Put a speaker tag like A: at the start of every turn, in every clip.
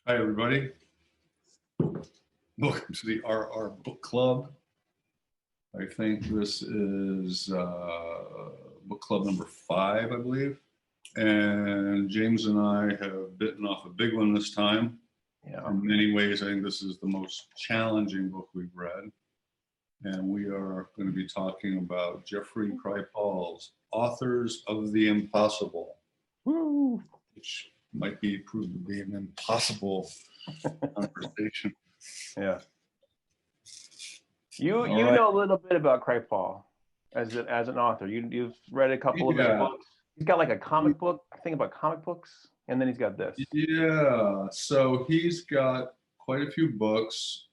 A: Hi, everybody. Welcome to the RR Book Club. I think this is book club number 5, I believe. And James and I have bitten off a big one this time.
B: Yeah.
A: In many ways, I think this is the most challenging book we've read. And we are going to be talking about Jeffrey Kripal's Authors of the Impossible,
B: Woo.
A: which might be proved to be an impossible conversation.
B: Yeah. You
A: All
B: you
A: right.
B: know a little bit about Kripal as an author. You've read a couple of his
A: Yeah.
B: books. He's got like a comic book, I think, about comic books, and then he's got this.
A: Yeah, so he's got quite a few books,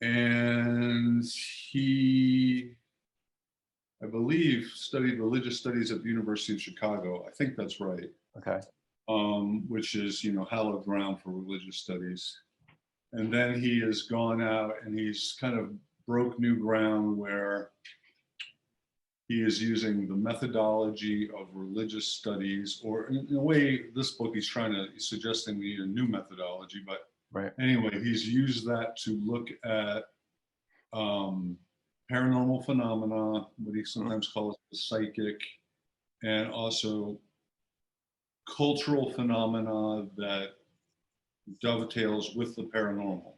A: and he, I believe, studied religious studies at the University of Chicago. I think that's right.
B: Okay.
A: Which is, hallowed ground for religious studies. And then he has gone out and he's kind of broke new ground where he is using the methodology of religious studies, or in a way, this book he's suggesting we need a new methodology. But
B: Right.
A: anyway, he's used that to look at paranormal phenomena, what he sometimes calls the psychic, and also cultural phenomena that dovetails with the paranormal.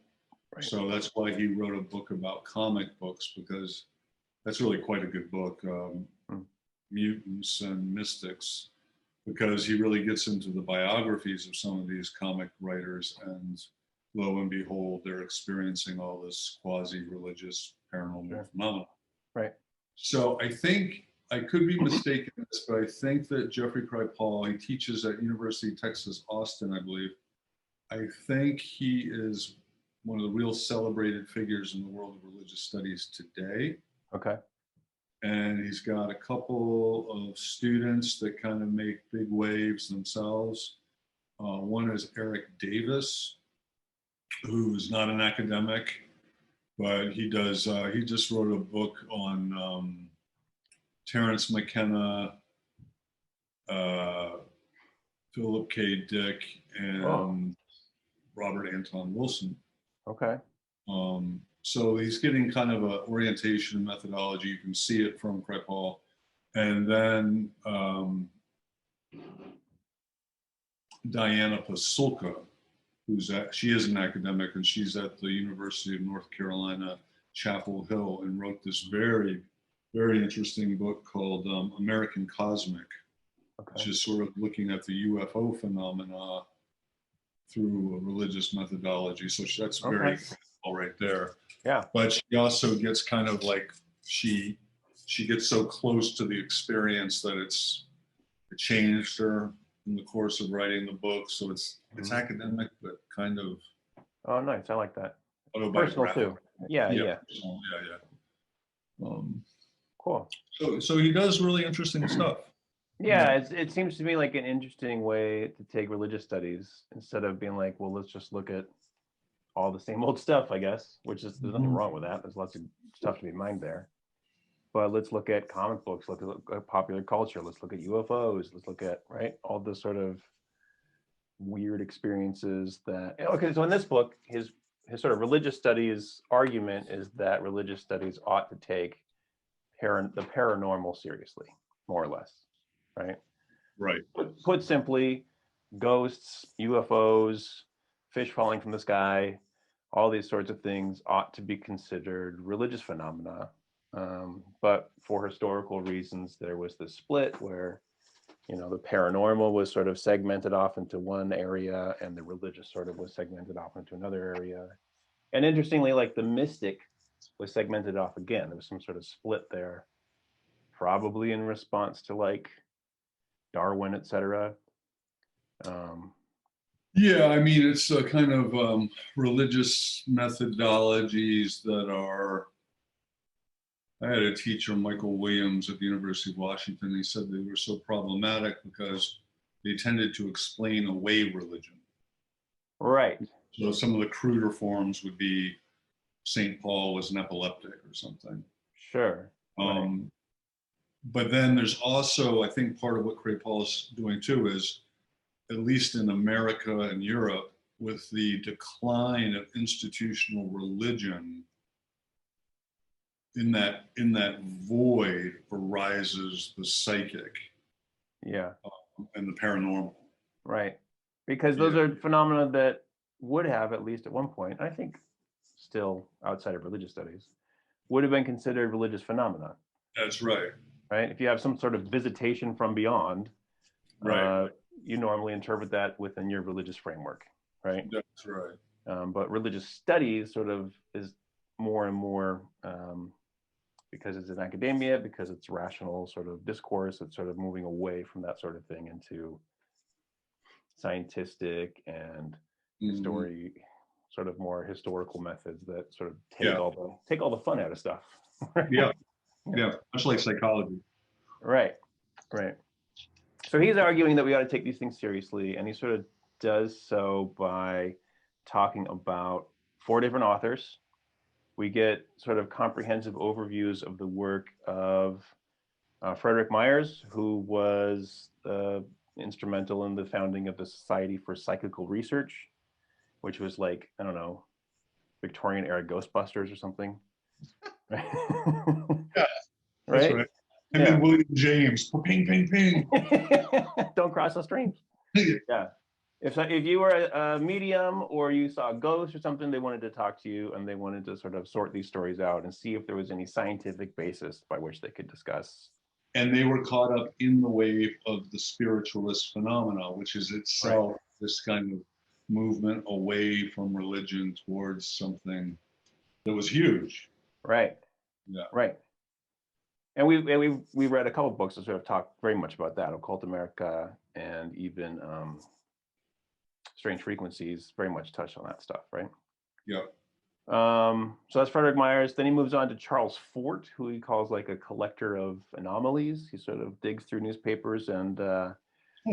B: Right.
A: So that's why he wrote a book about comic books, because that's really quite a good book, Mutants and Mystics, because he really gets into the biographies of some of these comic writers, and lo and behold, they're experiencing all this quasi-religious paranormal phenomena.
B: Right.
A: So I think, I could be mistaken in this, but I think that Jeffrey Kripal, he teaches at University of Texas, Austin, I believe. I think he is one of the real celebrated figures in the world of religious studies today.
B: Okay.
A: And he's got a couple of students that kind of make big waves themselves. One is Eric Davis, who's not an academic, but he does. He just wrote a book on Terence McKenna, Philip K. Dick, and Robert Anton Wilson.
B: Okay.
A: So he's getting kind of an orientation methodology. You can see it from Kripal. And then Diana Pasulka, she is an academic, and she's at the University of North Carolina, Chapel Hill, and wrote this very, very interesting book called American Cosmic, which is sort of looking at the UFO phenomena through a religious methodology. So that's very all right there.
B: Yeah.
A: But she also gets kind of like, she gets so close to the experience that it changed her in the course of writing the book. So it's academic, but kind of.
B: Oh, nice. I like that.
A: Personal
B: too. Yeah. Cool.
A: So he does really interesting stuff.
B: Yeah, it seems to me like an interesting way to take religious studies, instead of being like, well, let's just look at all the same old stuff, I guess, which is, there's nothing wrong with that. There's lots of stuff to be mined there. But let's look at comic books, look at popular culture, let's look at UFOs, let's look at, all the sort of weird experiences that, okay, so in this book, his sort of religious studies argument is that religious studies ought to take the paranormal seriously, more or less. Right. Put simply, ghosts, UFOs, fish falling from the sky, all these sorts of things ought to be considered religious phenomena. But for historical reasons, there was this split where, the paranormal was sort of segmented off into one area, and the religious sort of was segmented off into another area. And interestingly, like the mystic was segmented off again. There was some sort of split there, probably in response to like Darwin, etc.
A: Yeah, I mean, it's a kind of religious methodologies that are. I had a teacher, Michael Williams, at the University of Washington. He said they were so problematic because they tended to explain away religion.
B: Right.
A: So some of the cruder forms would be St. Paul was an epileptic or something.
B: Sure.
A: But then there's also, I think part of what Kripal is doing too is at least in America and Europe, with the decline of institutional religion, in that void arises the psychic
B: Yeah.
A: and the paranormal.
B: Right. Because those
A: Yeah.
B: are phenomena that would have, at least at one point, I think still outside of religious studies, would have been considered religious phenomena,
A: That's right.
B: right? If you have some sort of visitation from beyond,
A: Right.
B: you normally interpret that within your religious framework, right?
A: That's right.
B: But religious studies sort of is more and more, because it's in academia, because it's rational sort of discourse, it's sort of moving away from that sort of thing into scientific and story, sort of more historical methods that sort of take all the fun out of stuff.
A: Yeah. Yeah. Much like psychology.
B: Right. So he's arguing that we ought to take these things seriously, and he sort of does so by talking about 4 different authors. We get sort of comprehensive overviews of the work of Frederick Myers, who was instrumental in the founding of the Society for Psychical Research, which was like, I don't know, Victorian era Ghostbusters or something.
A: Yeah,
B: right?
A: that's right. And then William James, ping, ping, ping.
B: Don't cross the streams. Yeah. If you were a medium or you saw a ghost or something, they wanted to talk to you and they wanted to sort of sort these stories out and see if there was any scientific basis by which they could discuss.
A: And they were caught up in the wave of the spiritualist phenomena, which is itself this kind of movement away from religion towards something that was huge.
B: Right.
A: Yeah.
B: Right. And we read a couple of books that sort of talk very much about that. Occult America and even Strange Frequencies very much touch on that stuff, right?
A: Yeah.
B: So that's Frederick Myers. Then he moves on to Charles Fort, who he calls like a collector of anomalies. He sort of digs through newspapers and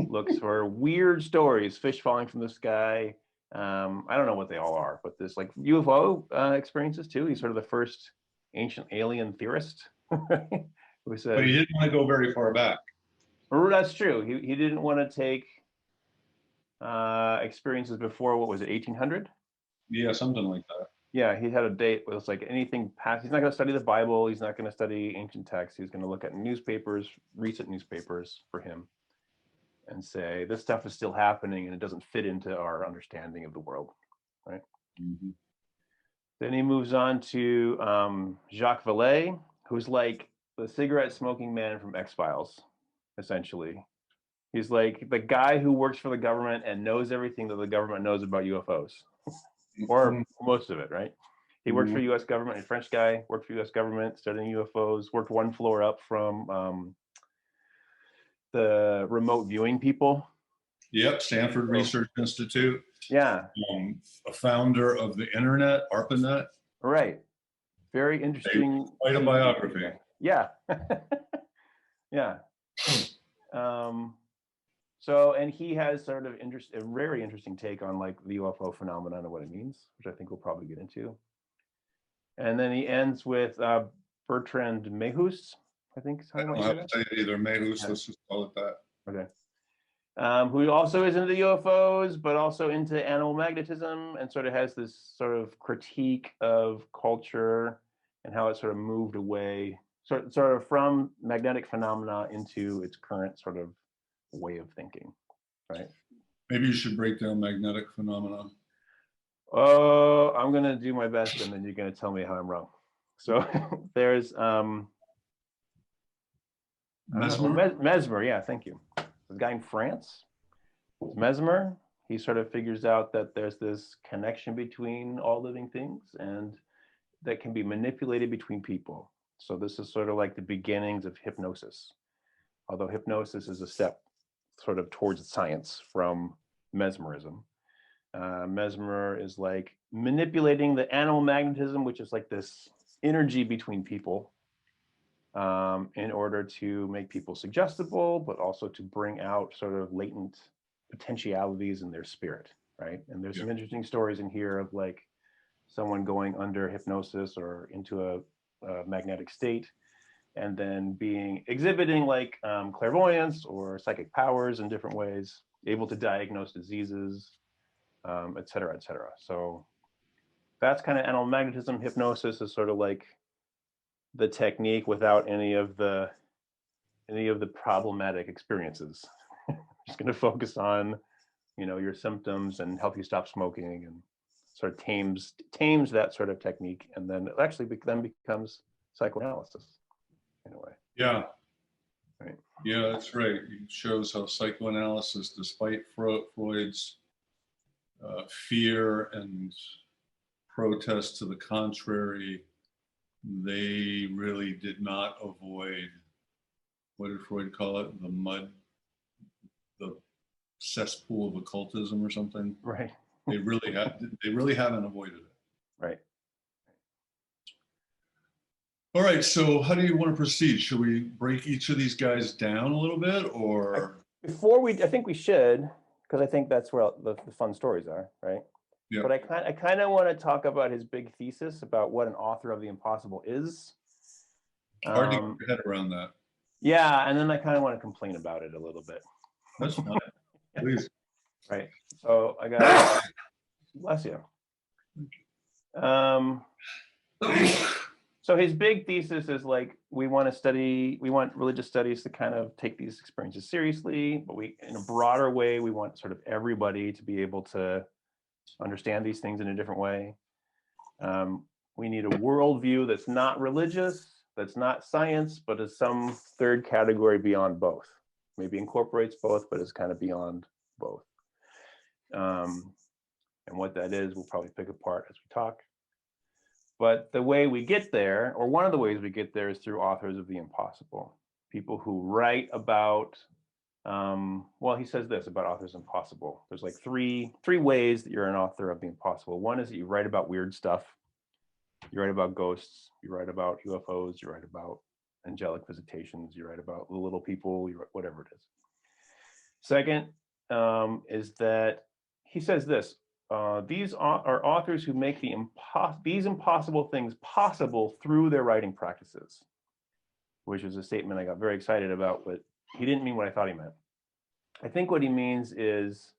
B: looks for weird stories, fish falling from the sky. I don't know what they all are, but there's like UFO experiences too. He's sort of the first ancient alien theorist. Who says,
A: but he didn't want to go very far back.
B: That's true. He didn't want to take experiences before, what was it, 1800?
A: Yeah, something like that.
B: Yeah, he had a date where it's like anything past. He's not going to study the Bible. He's not going to study ancient texts. He's going to look at newspapers, recent newspapers for him, and say this stuff is still happening and it doesn't fit into our understanding of the world, right?
A: Mm-hmm.
B: Then he moves on to Jacques Vallée, who's like the cigarette smoking man from X-Files, essentially. He's like the guy who works for the government and knows everything that the government knows about UFOs, or most of it, right? He worked for U.S. government, a French guy, worked for U.S. government, studying UFOs, worked one floor up from the remote viewing people.
A: Yep, Stanford Research Institute.
B: Yeah.
A: A founder of the internet, ARPANET.
B: Right. Very interesting.
A: Quite a biography.
B: Yeah. Yeah. So, and he has sort of a very interesting take on like the UFO phenomenon and what it means, which I think we'll probably get into. And then he ends with Bertrand Mayhus, I think is how you
A: might say that. I don't have to say it either. Mayhus, let's just call it that.
B: Okay. Who also is into the UFOs, but also into animal magnetism, and sort of has this sort of critique of culture and how it sort of moved away, sort of from magnetic phenomena into its current sort of way of thinking, right?
A: Maybe you should break down magnetic phenomena.
B: Oh, I'm gonna do my best, and then you're gonna tell me how I'm wrong. So there's
A: Mesmer.
B: Mesmer, yeah, thank you. The guy in France, Mesmer. He sort of figures out that there's this connection between all living things, and that can be manipulated between people. So this is sort of like the beginnings of hypnosis, although hypnosis is a step sort of towards science from mesmerism. Mesmer is like manipulating the animal magnetism, which is like this energy between people, in order to make people suggestible, but also to bring out sort of latent potentialities in their spirit, right? And there's some interesting stories in here of like someone going under hypnosis or into a magnetic state, and then exhibiting like clairvoyance or psychic powers in different ways. able to diagnose diseases, et cetera, et cetera. So that's kind of animal magnetism. Hypnosis is sort of like the technique without any of the problematic experiences. Just going to focus on, your symptoms and help you stop smoking, and sort of tames that sort of technique, and then it actually then becomes psychoanalysis in a way.
A: Yeah.
B: Right.
A: Yeah, that's right. It shows how psychoanalysis, despite Freud's fear and protest to the contrary, they really did not avoid, what did Freud call it? The cesspool of occultism or something.
B: Right.
A: They really haven't avoided it.
B: Right.
A: All right, so how do you want to proceed? Should we break each of these guys down a little bit, or?
B: I think we should, because I think that's where the fun stories are, right? Yeah. But I kind of want to talk about his big thesis about what an author of the impossible is.
A: Hard to get your head around that.
B: Yeah, and then I kind of want to complain about it a little bit.
A: That's fine. Please.
B: Right. So I got bless you. So his big thesis is like, we want religious studies to kind of take these experiences seriously, but in a broader way, we want sort of everybody to be able to understand these things in a different way. We need a worldview that's not religious, that's not science, but is some third category beyond both. Maybe incorporates both, but is kind of beyond both. And what that is, we'll probably pick apart as we talk. But the way we get there, or one of the ways we get there, is through authors of the impossible. People who write about, he says this about authors of the impossible. There's like three ways that you're an author of the impossible. One is that you write about weird stuff. You write about ghosts, you write about UFOs, you write about angelic visitations, you write about the little people, you write whatever it is. Second is that he says this, these are authors who make these impossible things possible through their writing practices, which is a statement I got very excited about, but he didn't mean what I thought he meant. I think what he means is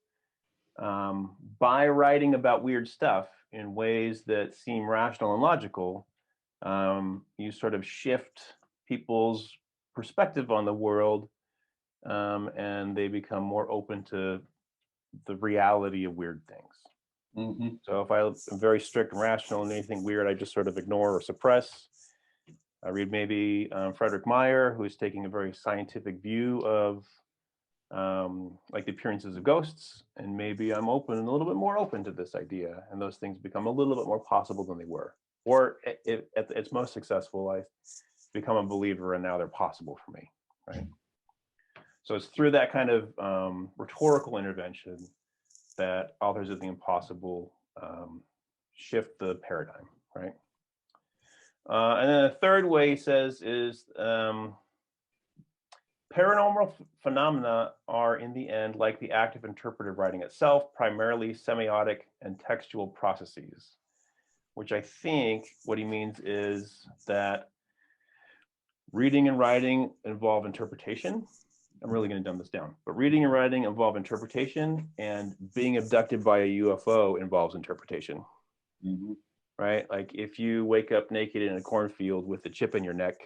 B: by writing about weird stuff in ways that seem rational and logical, you sort of shift people's perspective on the world, and they become more open to the reality of weird things. Mm-hmm. So if I'm very strict and rational and anything weird, I just sort of ignore or suppress. I read maybe Frederick Meyer, who's taking a very scientific view of like the appearances of ghosts, and maybe I'm a little bit more open to this idea, and those things become a little bit more possible than they were. Or at its most successful, I become a believer, and now they're possible for me, right? So it's through that kind of rhetorical intervention that authors of the impossible shift the paradigm, right? And then the third way he says is paranormal phenomena are, in the end, like the act of interpretive writing itself, primarily semiotic and textual processes, which I think what he means is that reading and writing involve interpretation. I'm really going to dumb this down, but reading and writing involve interpretation, and being abducted by a UFO involves interpretation. Mm-hmm. Right? Like if you wake up naked in a cornfield with a chip in your neck,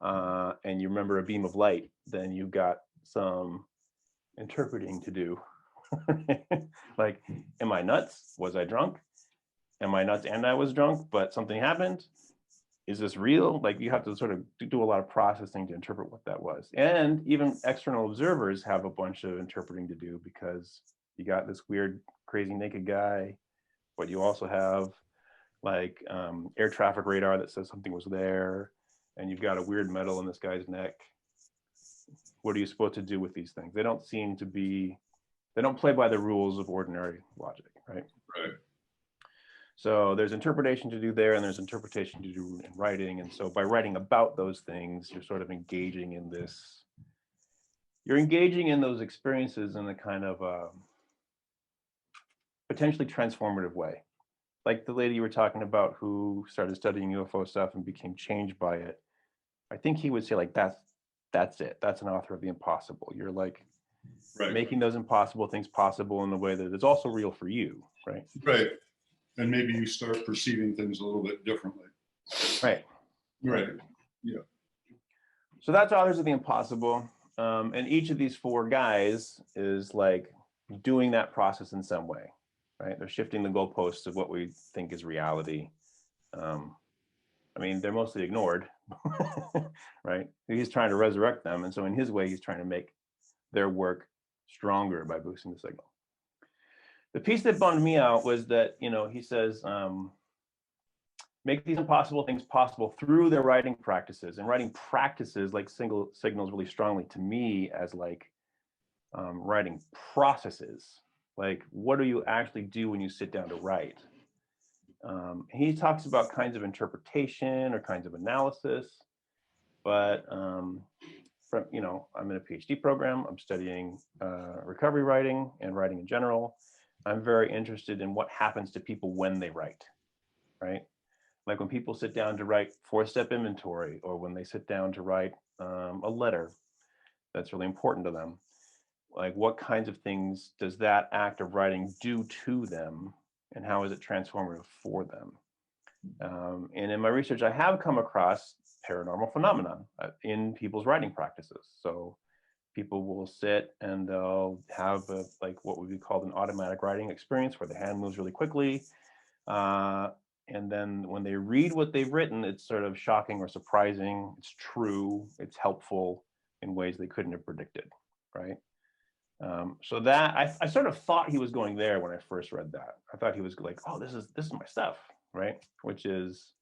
B: and you remember a beam of light, then you've got some interpreting to do. Like, am I nuts? Was I drunk? Am I nuts and I was drunk, but something happened? Is this real? Like, you have to sort of do a lot of processing to interpret what that was. And even external observers have a bunch of interpreting to do, because you got this weird, crazy naked guy, but you also have like air traffic radar that says something was there, and you've got a weird metal in this guy's neck. What are you supposed to do with these things? They don't play by the rules of ordinary logic, right? Right. So there's interpretation to do there, and there's interpretation to do in writing. And so by writing about those things, you're sort of engaging in those experiences in a kind of potentially transformative way. Like the lady you were talking about who started studying UFO stuff and became changed by it. I think he would say like, that's it. That's an author of the impossible. You're like,
A: Right.
B: making those impossible things possible in a way that is also real for you, right?
A: Right. And maybe you start perceiving things a little bit differently.
B: Right.
A: Right. Yeah.
B: So that's Authors of the Impossible. And each of these four guys is like doing that process in some way, right? They're shifting the goalposts of what we think is reality. I mean, they're mostly ignored, right? He's trying to resurrect them. And so in his way, he's trying to make their work stronger by boosting the signal. The piece that bummed me out was that, he says, make these impossible things possible through their writing practices. And writing practices like signals really strongly to me as like writing processes. Like, what do you actually do when you sit down to write? He talks about kinds of interpretation or kinds of analysis, but I'm in a PhD program. I'm studying recovery writing and writing in general. I'm very interested in what happens to people when they write, right? Like when people sit down to write 4-step inventory, or when they sit down to write a letter that's really important to them. Like, what kinds of things does that act of writing do to them, and how is it transformative for them? And in my research, I have come across paranormal phenomena in people's writing practices. So people will sit and they'll have like what would be called an automatic writing experience, where the hand moves really quickly. And then when they read what they've written, it's sort of shocking or surprising. It's true. It's helpful in ways they couldn't have predicted, right? So that I sort of thought he was going there when I first read that. I thought he was like, oh, this is my stuff, right? Which is,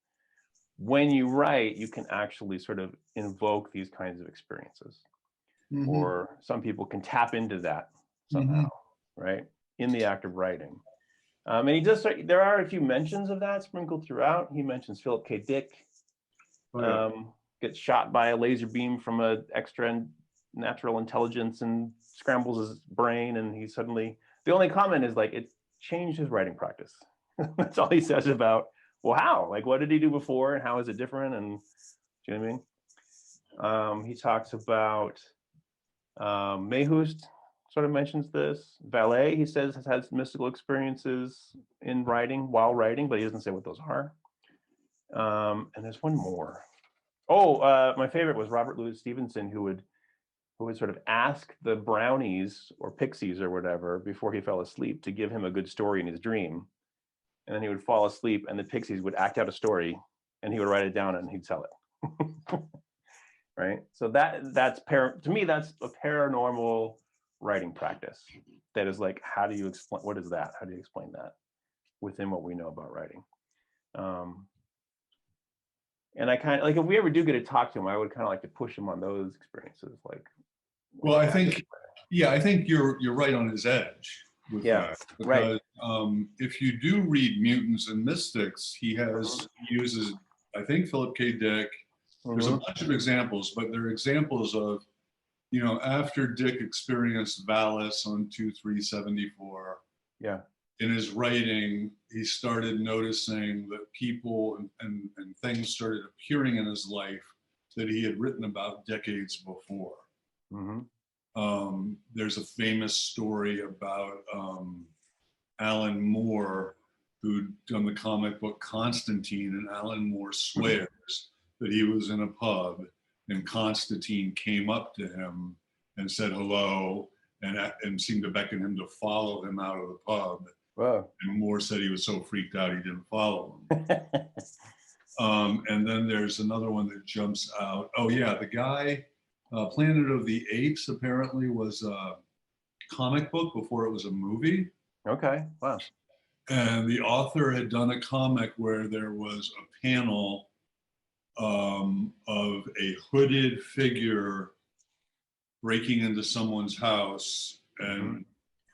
B: when you write, you can actually sort of invoke these kinds of experiences, or some people can tap into that somehow, right? In the act of writing. And he does. There are a few mentions of that sprinkled throughout. He mentions Philip K. Dick gets shot by a laser beam from an extra natural intelligence and scrambles his brain, and he suddenly, the only comment is like, it changed his writing practice. That's all he says about, well, how? Like, what did he do before, and how is it different? And do you know what I mean? He talks about Mayhust sort of mentions this. Valet, he says, has had mystical experiences in writing, while writing, but he doesn't say what those are. And there's one more. My favorite was Robert Louis Stevenson, who would sort of ask the brownies or pixies or whatever before he fell asleep to give him a good story in his dream. And then he would fall asleep, and the pixies would act out a story, and he would write it down and he'd sell it. Right? So to me, that's a paranormal writing practice. That is like, how do you explain, what is that? How do you explain that within what we know about writing? And I kind of like, if we ever do get to talk to him, I would kind of like to push him on those experiences. Like,
A: well, I think you're right on his edge with that, because
B: right.
A: If you do read Mutants and Mystics, he uses, I think, Philip K. Dick. There's a bunch of examples, but they're examples of, after Dick experienced Valis on 2374.
B: Yeah.
A: In his writing, he started noticing that people and things started appearing in his life that he had written about decades before. There's a famous story about Alan Moore, who'd done the comic book Constantine, and Alan Moore swears that he was in a pub and Constantine came up to him and said hello and seemed to beckon him to follow him out of the pub.
B: Wow.
A: And Moore said he was so freaked out he didn't follow him. And then there's another one that jumps out. Oh yeah, the guy, Planet of the Apes apparently was a comic book before it was a movie.
B: Okay, wow.
A: And the author had done a comic where there was a panel of a hooded figure breaking into someone's house and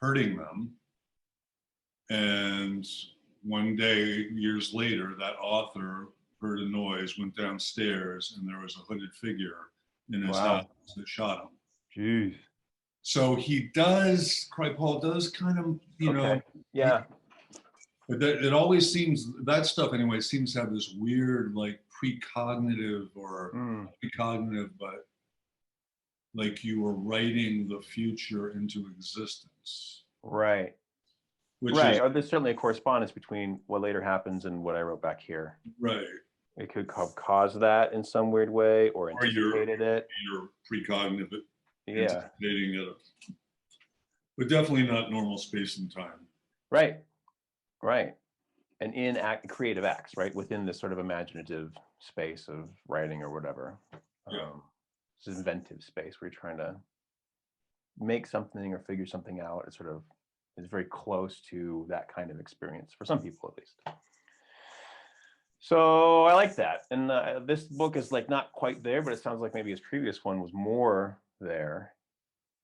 A: hurting them. And one day, years later, that author heard a noise, went downstairs, and there was a hooded figure in his house that shot him.
B: Jeez.
A: So Kripal does kind of,
B: yeah.
A: But it always seems, that stuff anyway, seems to have this weird, like, precognitive, but like you were writing the future into existence,
B: Right.
A: which
B: Right.
A: is
B: Or there's certainly a correspondence between what later happens and what I wrote back here.
A: right.
B: It could have caused that in some weird way or
A: Or
B: anticipated it.
A: you're precognitive
B: Yeah.
A: anticipating it, but definitely not normal space and time.
B: Right. Right. And in creative acts, right, within this sort of imaginative space of writing or whatever.
A: Yeah.
B: This inventive space where you're trying to make something or figure something out. It sort of is very close to that kind of experience for some people, at least. So I like that. And this book is like not quite there, but it sounds like maybe his previous one was more there.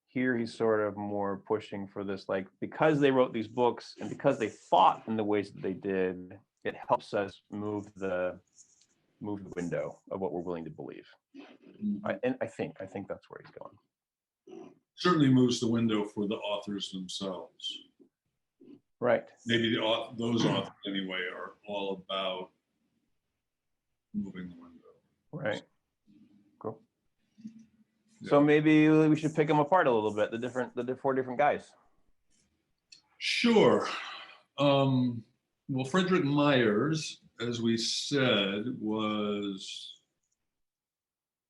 B: Here he's sort of more pushing for this, like, because they wrote these books and because they thought in the ways that they did, it helps us move the window of what we're willing to believe. And I think that's where he's going.
A: Certainly moves the window for the authors themselves.
B: Right.
A: Maybe those authors anyway are all about moving the window.
B: Right. Cool.
A: Yeah.
B: So maybe we should pick them apart a little bit. The four different guys.
A: Sure. Well, Frederick Myers, as we said, was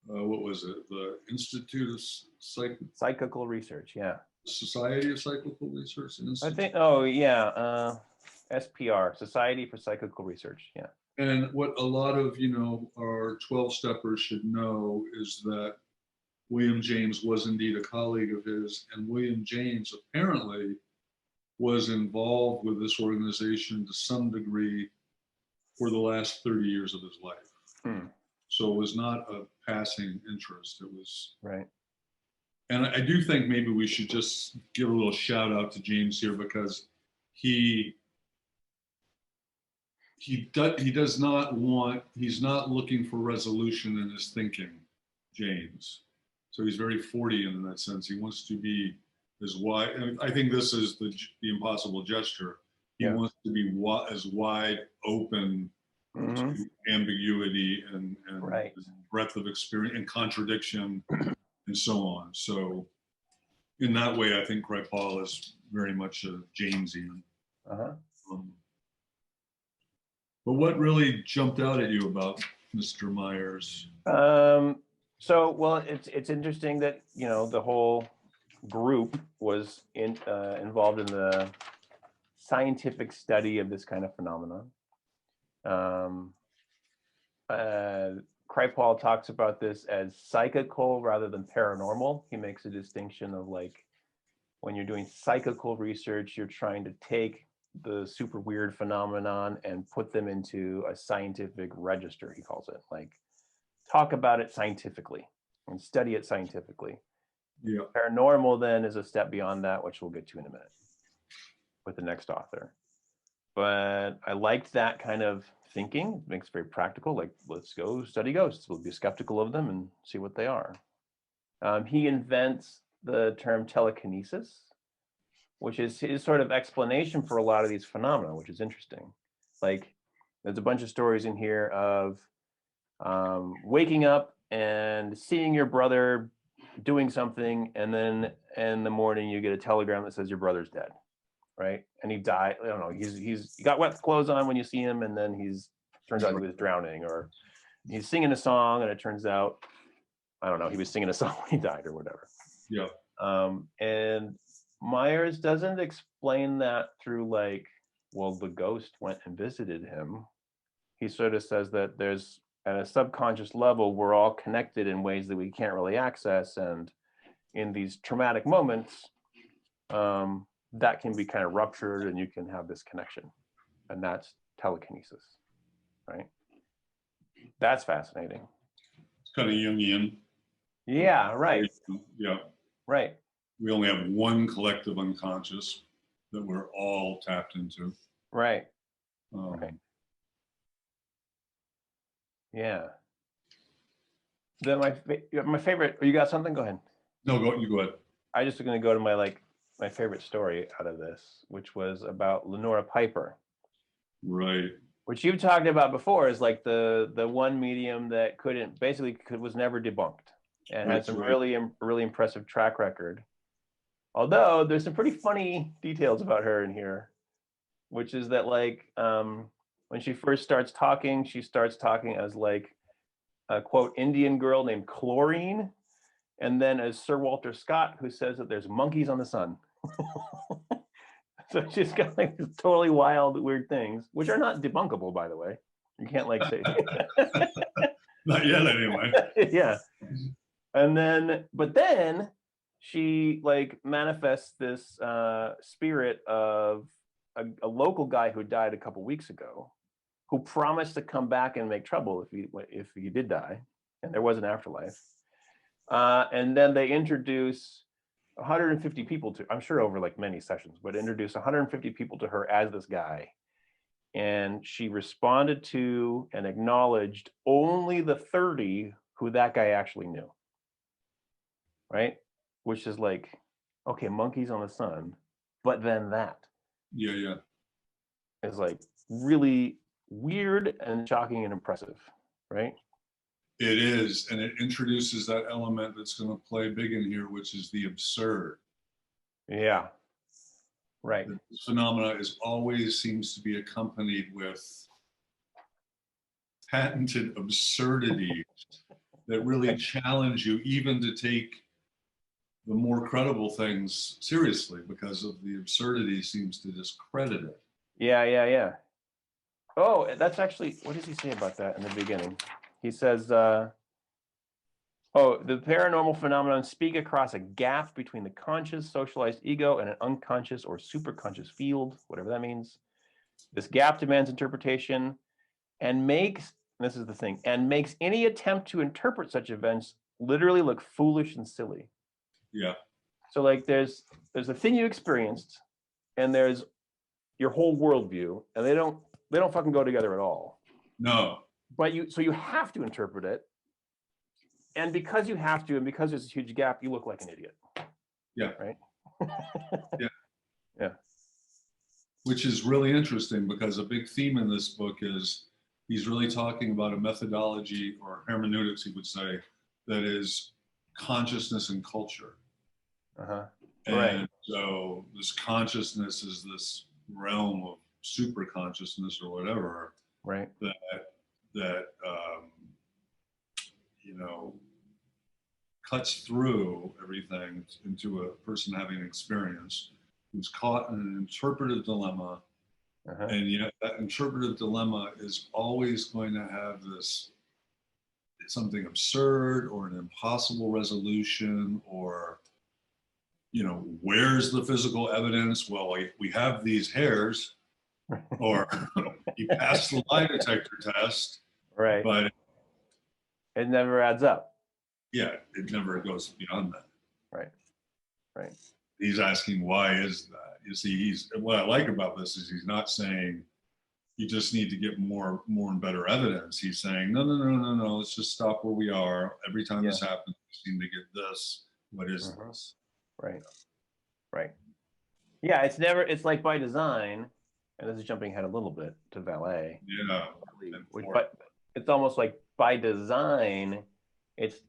A: what was it? The Institute of
B: Psychical Research. Yeah.
A: Society of Psychical Research Institute.
B: I think. Oh yeah. SPR, Society for Psychical Research. Yeah.
A: And what a lot of our 12-steppers should know is that William James was indeed a colleague of his, and William James apparently was involved with this organization to some degree for the last 30 years of his life. So it was not a passing interest. It was
B: right.
A: And I do think maybe we should just give a little shout out to James here, because he's not looking for resolution in his thinking, James. So he's very Fordian in that sense. He wants to be as wide. And I think this is the impossible gesture. He wants to be as wide open to ambiguity and
B: right.
A: breadth of experience and contradiction and so on. So in that way, I think Kripal is very much a Jamesian. But what really jumped out at you about Mr. Myers?
B: So, well, it's interesting that the whole group was involved in the scientific study of this kind of phenomenon. Kripal talks about this as psychical rather than paranormal. He makes a distinction of, like, when you're doing psychical research, you're trying to take the super weird phenomenon and put them into a scientific register, he calls it. Like, talk about it scientifically and study it scientifically.
A: Yeah.
B: Paranormal then is a step beyond that, which we'll get to in a minute with the next author. But I liked that kind of thinking. It makes it very practical. Like, let's go study ghosts. We'll be skeptical of them and see what they are. He invents the term telekinesis, which is his sort of explanation for a lot of these phenomena, which is interesting. Like, there's a bunch of stories in here of waking up and seeing your brother doing something, and then in the morning you get a telegram that says your brother's dead, right? And he died. I don't know. He got wet clothes on when you see him, and then turns out he was drowning, or he's singing a song and it turns out, I don't know, he was singing a song when he died or whatever.
A: Yeah.
B: And Myers doesn't explain that through, like, well, the ghost went and visited him. He sort of says that there's, at a subconscious level, we're all connected in ways that we can't really access. And in these traumatic moments, that can be kind of ruptured and you can have this connection. And that's telekinesis, right? That's fascinating.
A: It's kind of Jungian.
B: Yeah, right.
A: Yeah.
B: Right.
A: We only have one collective unconscious that we're all tapped into.
B: Right. Right. Yeah. Then my favorite. You got something? Go ahead.
A: No, you go ahead.
B: I just going to go to my favorite story out of this, which was about Lenora Piper.
A: Right.
B: Which you've talked about before, is like the one medium that was never debunked. and has some really impressive track record. Although there's some pretty funny details about her in here, which is that like when she first starts talking, she starts talking as like a quote Indian girl named Chlorine, and then as Sir Walter Scott, who says that there's monkeys on the sun. So she's got like these totally wild, weird things, which are not debunkable, by the way. You can't like say
A: not yet anyway.
B: Yeah. And then, but then she like manifests this spirit of a local guy who died a couple weeks ago, who promised to come back and make trouble if he did die, and there was an afterlife. And then they introduce 150 people to, I'm sure over like many sessions, but introduce 150 people to her as this guy. And she responded to and acknowledged only the 30 who that guy actually knew. Right? Which is like, okay, monkeys on the sun, but then that.
A: Yeah.
B: Is like really weird and shocking and impressive, right?
A: It is, and it introduces that element that's going to play big in here, which is the absurd.
B: Yeah, right.
A: This phenomena always seems to be accompanied with patented absurdities that really challenge you even to take the more credible things seriously, because of the absurdity seems to discredit it.
B: Yeah. Oh, that's actually, what does he say about that in the beginning? He says, the paranormal phenomenon speak across a gap between the conscious, socialized ego and an unconscious or superconscious field, whatever that means. This gap demands interpretation and makes any attempt to interpret such events literally look foolish and silly.
A: Yeah.
B: So like there's a thing you experienced, and there's your whole worldview, and they don't fucking go together at all.
A: No.
B: But you have to interpret it. And because you have to, and because there's a huge gap, you look like an idiot.
A: Yeah.
B: Right?
A: Yeah. Which is really interesting, because a big theme in this book is he's really talking about a methodology, or hermeneutics, he would say, that is consciousness and culture.
B: Uh-huh.
A: And
B: right.
A: So this consciousness is this realm of super consciousness or whatever,
B: right,
A: that cuts through everything into a person having experience who's caught in an interpretive dilemma.
B: uh-huh.
A: And that interpretive dilemma is always going to have something absurd or an impossible resolution, or where's the physical evidence? Well, we have these hairs, or you passed the lie detector test,
B: right,
A: but
B: it never adds up.
A: Yeah, it never goes beyond that.
B: Right.
A: He's asking, why is that? You see, what I like about this is he's not saying you just need to get more and better evidence. He's saying, no, let's just stop where we are. Every time this happens, we seem to get this. What is this?
B: Right. Yeah, it's like by design, and this is jumping ahead a little bit to valet.
A: Yeah.
B: But it's almost like by design, it's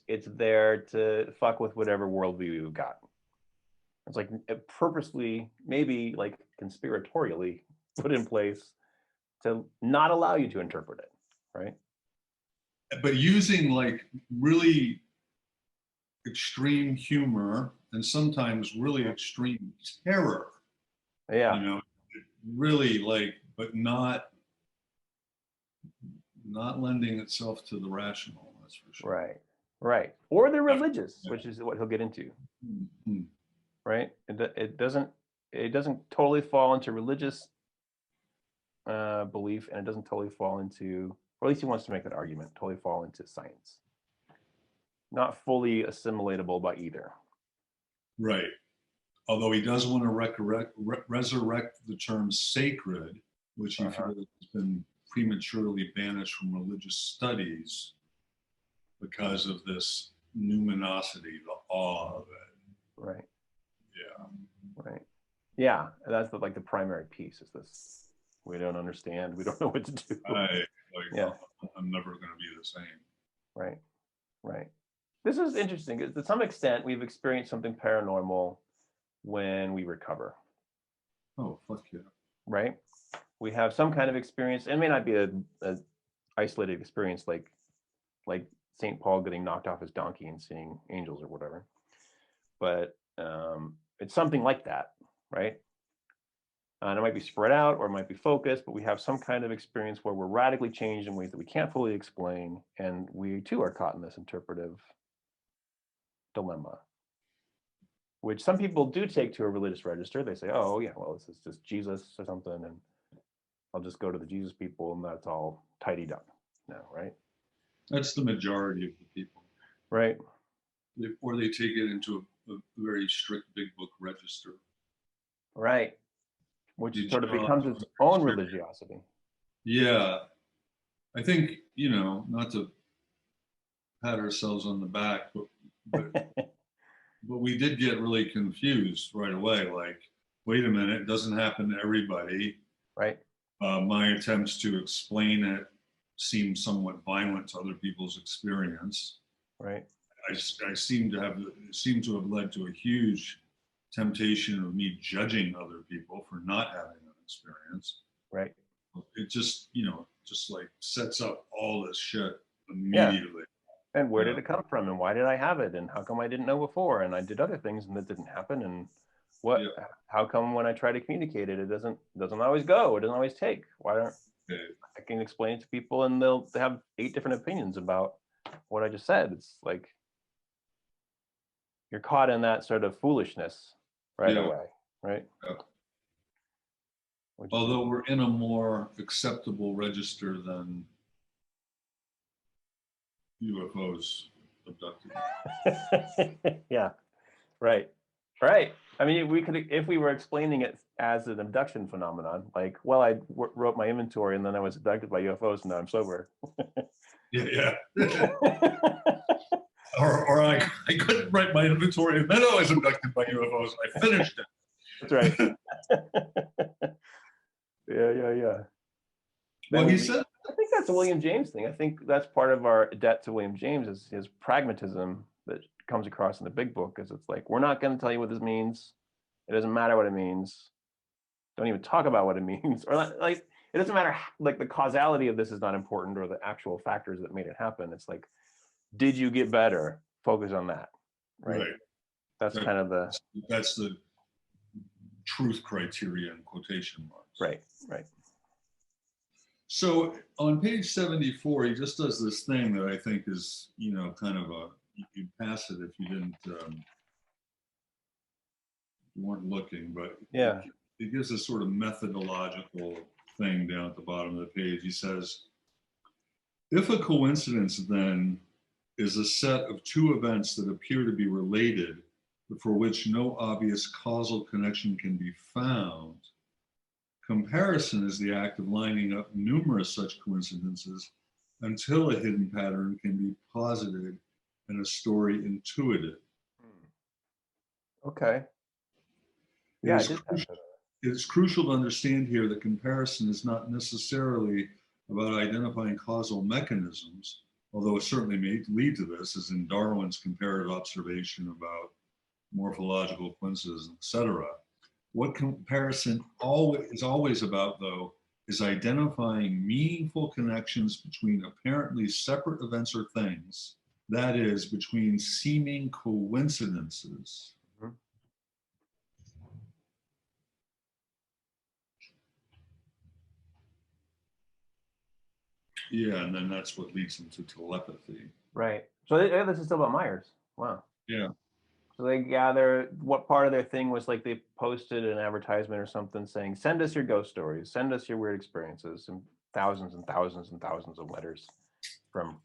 B: there to fuck with whatever worldview you've got. It's like purposely, maybe like conspiratorially put in place to not allow you to interpret it, right?
A: But using like really extreme humor and sometimes really extreme terror.
B: Yeah.
A: Really like, but not lending itself to the rational, that's for sure.
B: Right. Or the religious, which is what he'll get into.
A: Mm-hmm.
B: Right? It doesn't totally fall into religious belief, and it doesn't totally fall into, or at least he wants to make that argument, totally fall into science. Not fully assimilatable by either.
A: Right. Although he does want to resurrect the term sacred, which he feels has been prematurely banished from religious studies because of this numinosity, the awe of it.
B: Right.
A: Yeah.
B: Right. Yeah. And that's like the primary piece is this. We don't understand. We don't know what to do.
A: I'm never going to be the same.
B: Right. This is interesting. To some extent, we've experienced something paranormal when we recover,
A: Oh, fuck yeah.
B: right? We have some kind of experience. It may not be a isolated experience like St. Paul getting knocked off his donkey and seeing angels or whatever, but it's something like that, right? And it might be spread out or it might be focused, but we have some kind of experience where we're radically changed in ways that we can't fully explain, and we too are caught in this interpretive dilemma, which some people do take to a religious register. They say, oh yeah, well, this is just Jesus or something, and I'll just go to the Jesus people and that's all tidied up now, right?
A: That's the majority of the people.
B: Right.
A: Or they take it into a very strict big book register.
B: Right. Which
A: You
B: sort of
A: draw
B: becomes
A: from
B: its
A: a
B: own
A: strict-
B: religiosity.
A: Yeah. I think, not to pat ourselves on the back, but we did get really confused right away. Like, wait a minute, it doesn't happen to everybody.
B: Right.
A: My attempts to explain it seem somewhat violent to other people's experience.
B: Right.
A: I seem to have led to a huge temptation of me judging other people for not having an experience.
B: Right.
A: It just, just like sets up all this shit
B: Yeah.
A: immediately.
B: And where
A: Yeah.
B: did it come from? And why did I have it? And how come I didn't know before? And I did other things and that didn't happen. And what?
A: Yeah.
B: How come when I try to communicate it, it doesn't always go? It doesn't always take. Why don't
A: Okay.
B: I can explain it to people and they have 8 different opinions about what I just said. It's like you're caught in that sort of foolishness right
A: Yeah.
B: away, right?
A: Yeah.
B: Which
A: Although we're in a more acceptable register than UFOs abducted.
B: yeah, right. Right. I mean, we could, if we were explaining it as an abduction phenomenon, like, well, I wrote my inventory and then I was abducted by UFOs and now I'm sober.
A: Yeah. or I couldn't write my inventory and then I was abducted by UFOs. I finished it.
B: That's right. Yeah.
A: Well, he said,
B: I think that's a William James thing. I think that's part of our debt to William James is his pragmatism that comes across in the big book. Is it's like, we're not going to tell you what this means. It doesn't matter what it means. Don't even talk about what it means. Or like, it doesn't matter. Like the causality of this is not important, or the actual factors that made it happen. It's like, did you get better? Focus on that. Right. That's kind of
A: that's the truth criteria in quotation marks.
B: Right.
A: So on page 74, he just does this thing that I think is, kind of you'd pass it if you didn't, you weren't looking, but
B: yeah,
A: it gives a sort of methodological thing down at the bottom of the page. He says, if a coincidence then is a set of 2 events that appear to be related, but for which no obvious causal connection can be found, comparison is the act of lining up numerous such coincidences until a hidden pattern can be posited and a story intuited.
B: okay. Yeah,
A: it's crucial to understand here that comparison is not necessarily about identifying causal mechanisms, although it certainly may lead to this, as in Darwin's comparative observation about morphological coincidences, etc. What comparison is always about, though, is identifying meaningful connections between apparently separate events or things, that is, between seeming coincidences.
B: Mm-hmm.
A: Yeah, and then that's what leads into telepathy.
B: Right. So this is still about Myers. Wow.
A: Yeah.
B: So they gather, what part of their thing was like they posted an advertisement or something saying, send us your ghost stories, send us your weird experiences, and thousands and thousands and thousands of letters from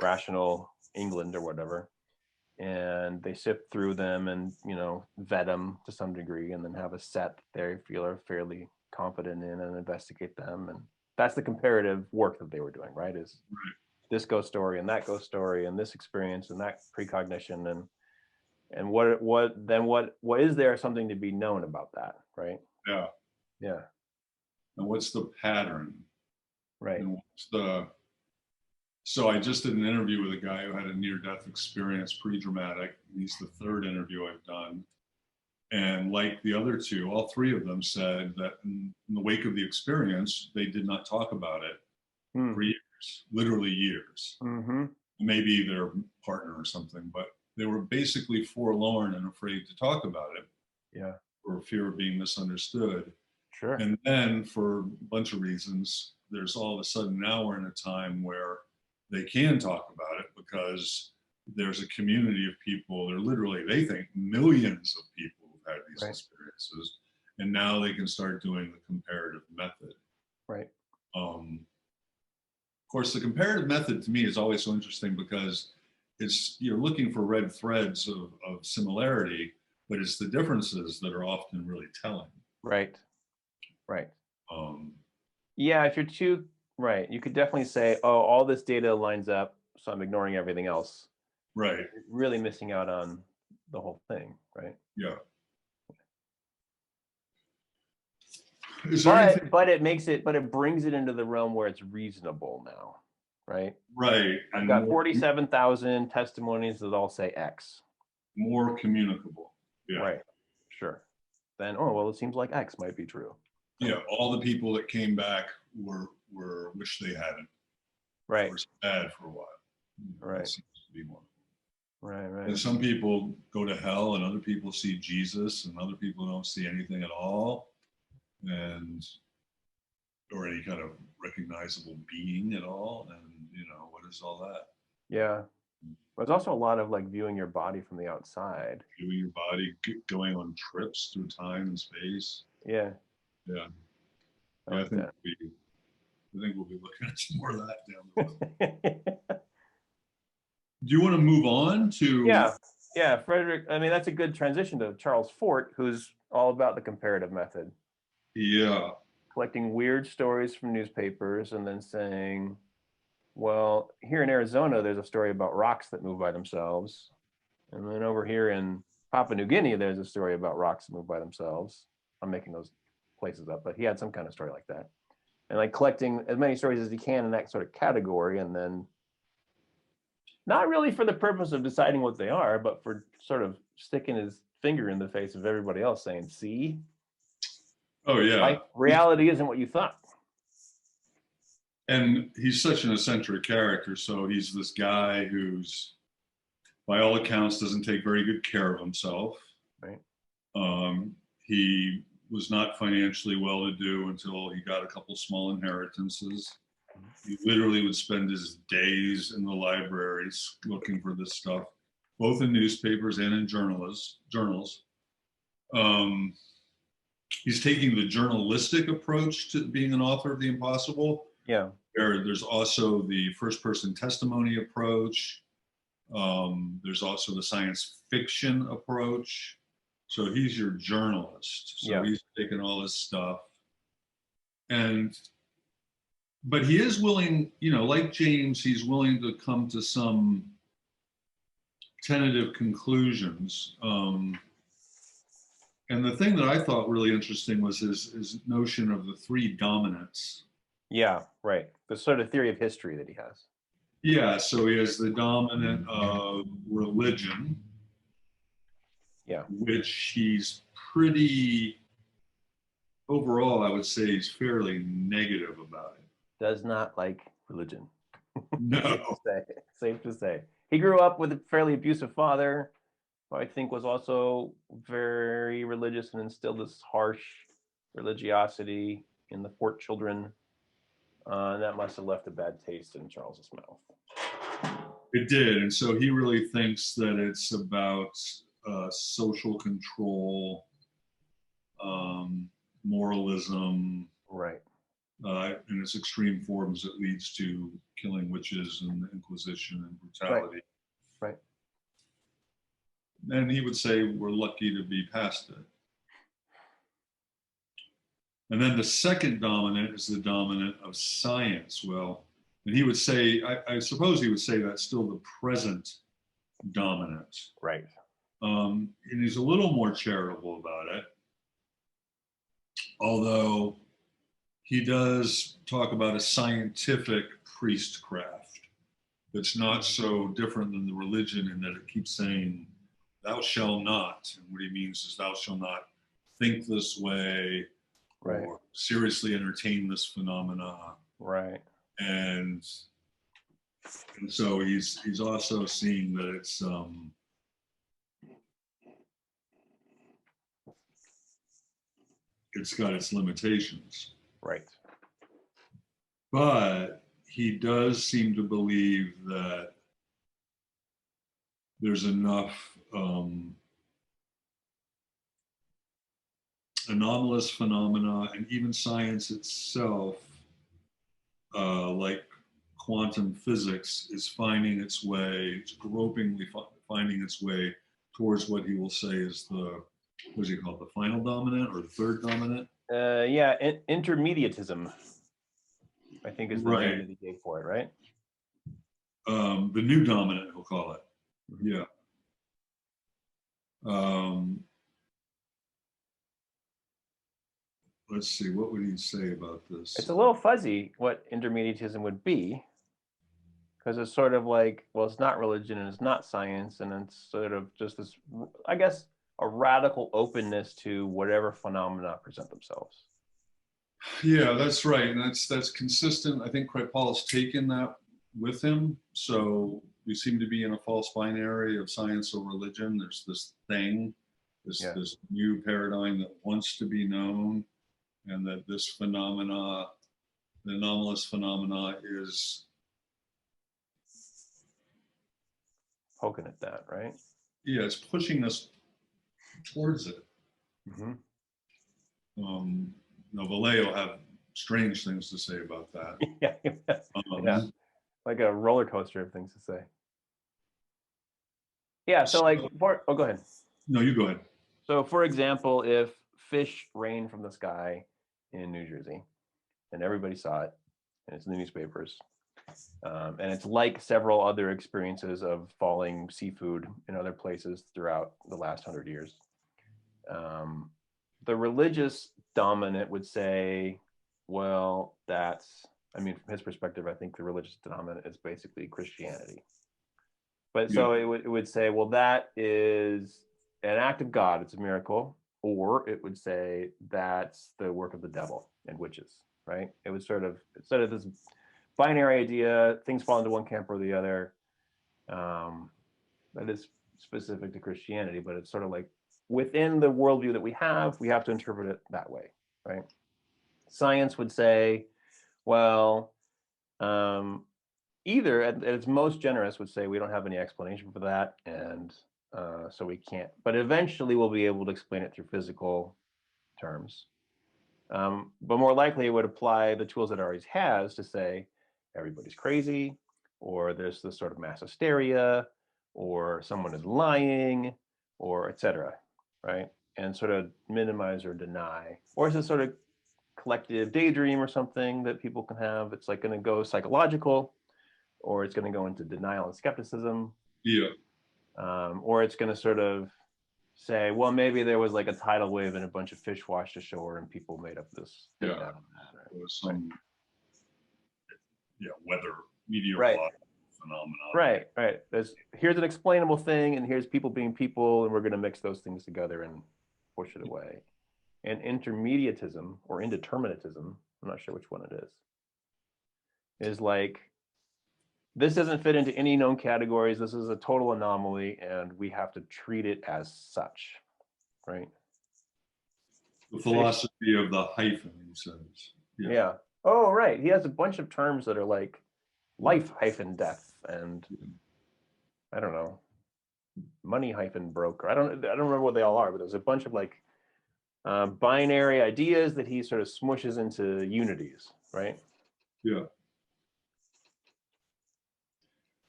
B: rational England or whatever. And they sift through them and, vet them to some degree and then have a set they feel are fairly confident in and investigate them. And that's the comparative work that they were doing, right? Is this ghost story and that ghost story and this experience and that precognition and what is there something to be known about that, right? Yeah.
A: And what's the pattern?
B: Right.
A: And what's the So I just did an interview with a guy who had a near-death experience, pretty dramatic. He's the third interview I've done. And like the other two, all three of them said that in the wake of the experience, they did not talk about it for years, literally years. Maybe their partner or something, but they were basically forlorn and afraid to talk about it.
B: Yeah.
A: For fear of being misunderstood.
B: Sure.
A: And then for a bunch of reasons, there's all of a sudden now we're in a time where they can talk about it because there's a community of people. They're literally, they think millions of people who've had these experiences, and now they can start doing the comparative method.
B: Right.
A: Of course, the comparative method to me is always so interesting because you're looking for red threads of similarity, but it's the differences that are often really telling.
B: Right. Yeah, if you're too right, you could definitely say, oh, all this data lines up, so I'm ignoring everything else.
A: Right.
B: You're really missing out on the whole thing, right?
A: Yeah.
B: But it brings it into the realm where it's reasonable now, right?
A: Right.
B: I've got 47,000 testimonies that all say X.
A: More communicable. Yeah.
B: Right. Sure. Then, oh, well, it seems like X might be true.
A: Yeah. All the people that came back were wish they hadn't.
B: Right.
A: Were sad for a while.
B: Right.
A: That seems to be one.
B: Right.
A: And some people go to hell and other people see Jesus and other people don't see anything at all. Or any kind of recognizable being at all. And, what is all that?
B: Yeah. There's also a lot of like viewing your body from the outside.
A: Viewing your body, going on trips through time and space.
B: Yeah.
A: Yeah. I think we'll be looking at some more of that down the road. Do you want to move on to?
B: Yeah, Frederick. I mean, that's a good transition to Charles Fort, who's all about the comparative method.
A: Yeah.
B: Collecting weird stories from newspapers and then saying, well, here in Arizona, there's a story about rocks that move by themselves. And then over here in Papua New Guinea, there's a story about rocks that move by themselves. I'm making those places up, but he had some kind of story like that. And like collecting as many stories as he can in that sort of category, and then not really for the purpose of deciding what they are, but for sort of sticking his finger in the face of everybody else saying, see?
A: Oh, yeah.
B: Reality isn't what you thought.
A: And he's such an eccentric character. So he's this guy who's, by all accounts, doesn't take very good care of himself.
B: Right.
A: He was not financially well-to-do until he got a couple small inheritances. He literally would spend his days in the libraries looking for this stuff, both in newspapers and in journals. He's taking the journalistic approach to being an author of the impossible.
B: Yeah.
A: There's also the first-person testimony approach. There's also the science fiction approach. So he's your journalist. So he's taking all this stuff. But he is willing, like James, he's willing to come to some tentative conclusions. And the thing that I thought really interesting was his notion of the three dominants.
B: Yeah, right. The sort of theory of history that he has.
A: Yeah, so he has the dominant of religion, which he's pretty, overall, I would say he's fairly negative about it.
B: Does not like religion.
A: No.
B: Safe to say. He grew up with a fairly abusive father, who I think was also very religious and instilled this harsh religiosity in the Fort children. And that must have left a bad taste in Charles's mouth.
A: It did. And so he really thinks that it's about social control, moralism.
B: Right.
A: In its extreme forms, it leads to killing witches and the Inquisition and brutality.
B: Right.
A: And he would say we're lucky to be past it. And then the second dominant is the dominant of science. Well, and he would say, I suppose he would say that's still the present dominant.
B: Right.
A: And he's a little more charitable about it. Although he does talk about a scientific priestcraft. that's not so different than the religion in that it keeps saying, thou shalt not. And what he means is, thou shalt not think this way,
B: Right.
A: or seriously entertain this phenomena.
B: Right.
A: And so he's also seeing that it's got its limitations.
B: Right.
A: But he does seem to believe that there's enough anomalous phenomena, and even science itself, like quantum physics, is finding its way, it's gropingly finding its way towards what he will say is the, what does he call it, the final dominant or the third dominant?
B: Yeah, intermediatism, I think, is the
A: Right.
B: name that he gave for it, right?
A: The new dominant, he'll call it.
B: Mm-hmm.
A: Yeah. Let's see, what would he say about this?
B: It's a little fuzzy what intermediatism would be, because it's sort of like, well, it's not religion and it's not science, and it's sort of just this, I guess, a radical openness to whatever phenomena present themselves.
A: Yeah, that's right, and that's consistent. I think Kripal's taken that with him. So we seem to be in a false binary of science or religion. There's this thing, this new paradigm that wants to be known, and that this phenomena, the anomalous phenomena, is
B: Poking at that, right?
A: Yeah, it's pushing us towards it.
B: Mm-hmm.
A: Vallejo have strange things to say about that.
B: Yeah, like a roller coaster of things to say. Yeah, so like, go ahead.
A: No, you go ahead.
B: So for example, if fish rained from the sky in New Jersey and everybody saw it and it's in the newspapers, and it's like several other experiences of falling seafood in other places throughout the last 100 years, the religious dominant would say, well, I mean, from his perspective, I think the religious dominant is basically Christianity. But so it would say, well, that is an act of God, it's a miracle, or it would say that's the work of the devil and witches, right? It was sort of, instead of this binary idea, things fall into one camp or the other, that is specific to Christianity, but it's sort of like within the worldview that we have to interpret it that way, right? Science would say, well, either at its most generous would say we don't have any explanation for that, and so we can't, but eventually we'll be able to explain it through physical terms. But more likely it would apply the tools that it already has to say everybody's crazy, or there's this sort of mass hysteria, or someone is lying, or etc., right? And sort of minimize or deny, or it's a sort of collective daydream or something that people can have. It's like going to go psychological, or it's going to go into denial and skepticism.
A: Yeah.
B: Or it's going to sort of say, well, maybe there was like a tidal wave and a bunch of fish washed ashore and people made up this thing out of that. Right?
A: There was some weather meteorological phenomenon.
B: Right. Here's an explainable thing, and here's people being people, and we're going to mix those things together and push it away. And intermediatism or indeterminatism, I'm not sure which one it is like, this doesn't fit into any known categories. This is a total anomaly, and we have to treat it as such, right?
A: The philosophy of the hyphen, he says.
B: Yeah. Oh, right. He has a bunch of terms that are like life hyphen death, and I don't know, money hyphen broker. I don't remember what they all are, but there's a bunch of like binary ideas that he sort of smushes into unities, right?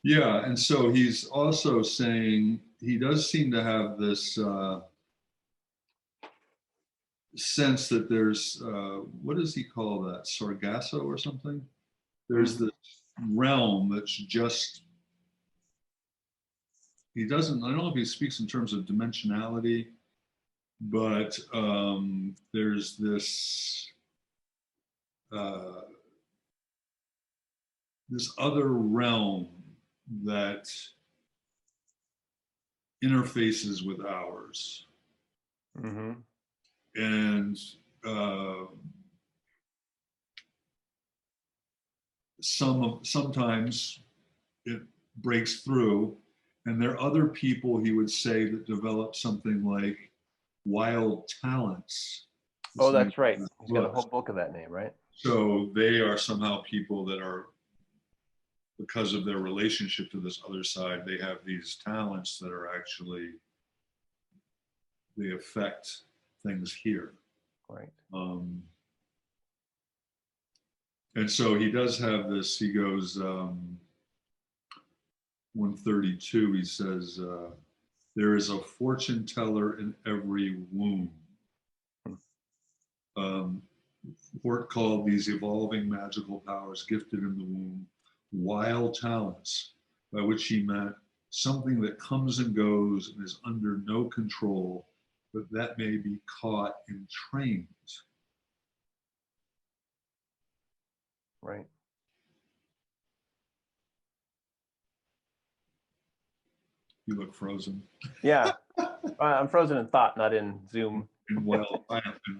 A: Yeah, and so he's also saying he does seem to have this sense that there's, what does he call that, Sargasso or something? There's this realm that's just, I don't know if he speaks in terms of dimensionality, but there's this this other realm that interfaces with ours.
B: Mm-hmm.
A: And sometimes it breaks through, and there are other people, he would say, that develop something like wild talents.
B: Oh, that's right. He's got a whole book of that name, right?
A: So they are somehow people that are, because of their relationship to this other side, they have these talents that are actually, they affect things here.
B: Right.
A: And so he does have this, he goes, 132, he says, there is a fortune teller in every womb. Fort called these evolving magical powers gifted in the womb wild talents, by which he meant something that comes and goes and is under no control, but that may be caught and trained.
B: Right.
A: You look frozen.
B: Yeah. I'm frozen in thought, not in Zoom.
A: And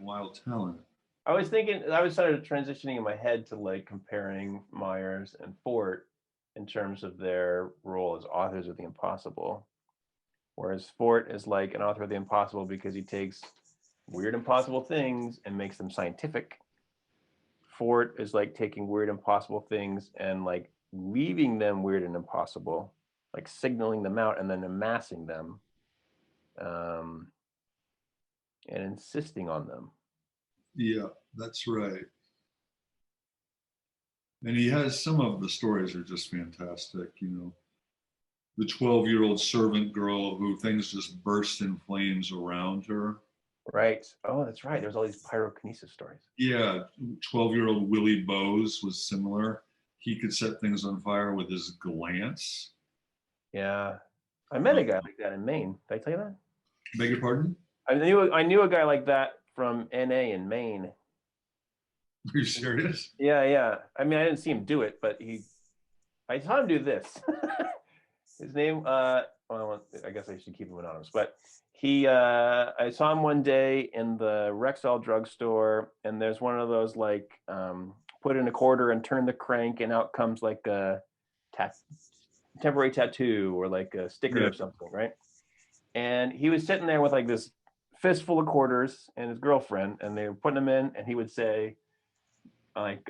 A: wild talent.
B: I was started transitioning in my head to like comparing Myers and Fort in terms of their role as authors of the impossible. Whereas Fort is like an author of the impossible because he takes weird, impossible things and makes them scientific. Fort is like taking weird, impossible things and like leaving them weird and impossible, like signaling them out and then amassing them, and insisting on them.
A: Yeah, that's right. And he has, some of the stories are just fantastic, you know. The 12-year-old servant girl who things just burst in flames around her.
B: Right. Oh, that's right. There's all these pyrokinesis stories.
A: Yeah, 12-year-old Willie Bowes was similar. He could set things on fire with his glance.
B: Yeah. I met a guy like that in Maine. Did I tell you that?
A: Beg your pardon?
B: I knew a guy like that from NA in Maine.
A: Are you serious?
B: Yeah. I mean, I didn't see him do it, but I saw him do this. His name, well, I guess I should keep him anonymous, but I saw him one day in the Rexall drugstore, and there's one of those like, put in a quarter and turn the crank, and out comes like a temporary tattoo or like a sticker or something, right? And he was sitting there with like this fistful of quarters and his girlfriend, and they were putting them in, and he would say, like,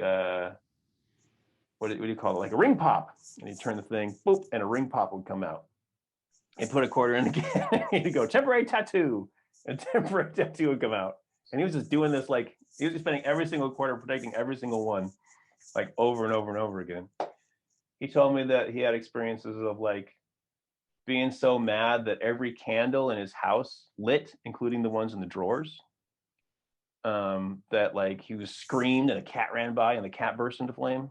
B: what do you call it? Like a ring pop. And he'd turn the thing, boop, and a ring pop would come out. And put a quarter in again. He'd go, temporary tattoo. And temporary tattoo would come out. And he was just doing this, like, he was just spending every single quarter protecting every single one, like over and over and over again. He told me that he had experiences of like being so mad that every candle in his house lit, including the ones in the drawers. That like he was screamed and a cat ran by and the cat burst into flame.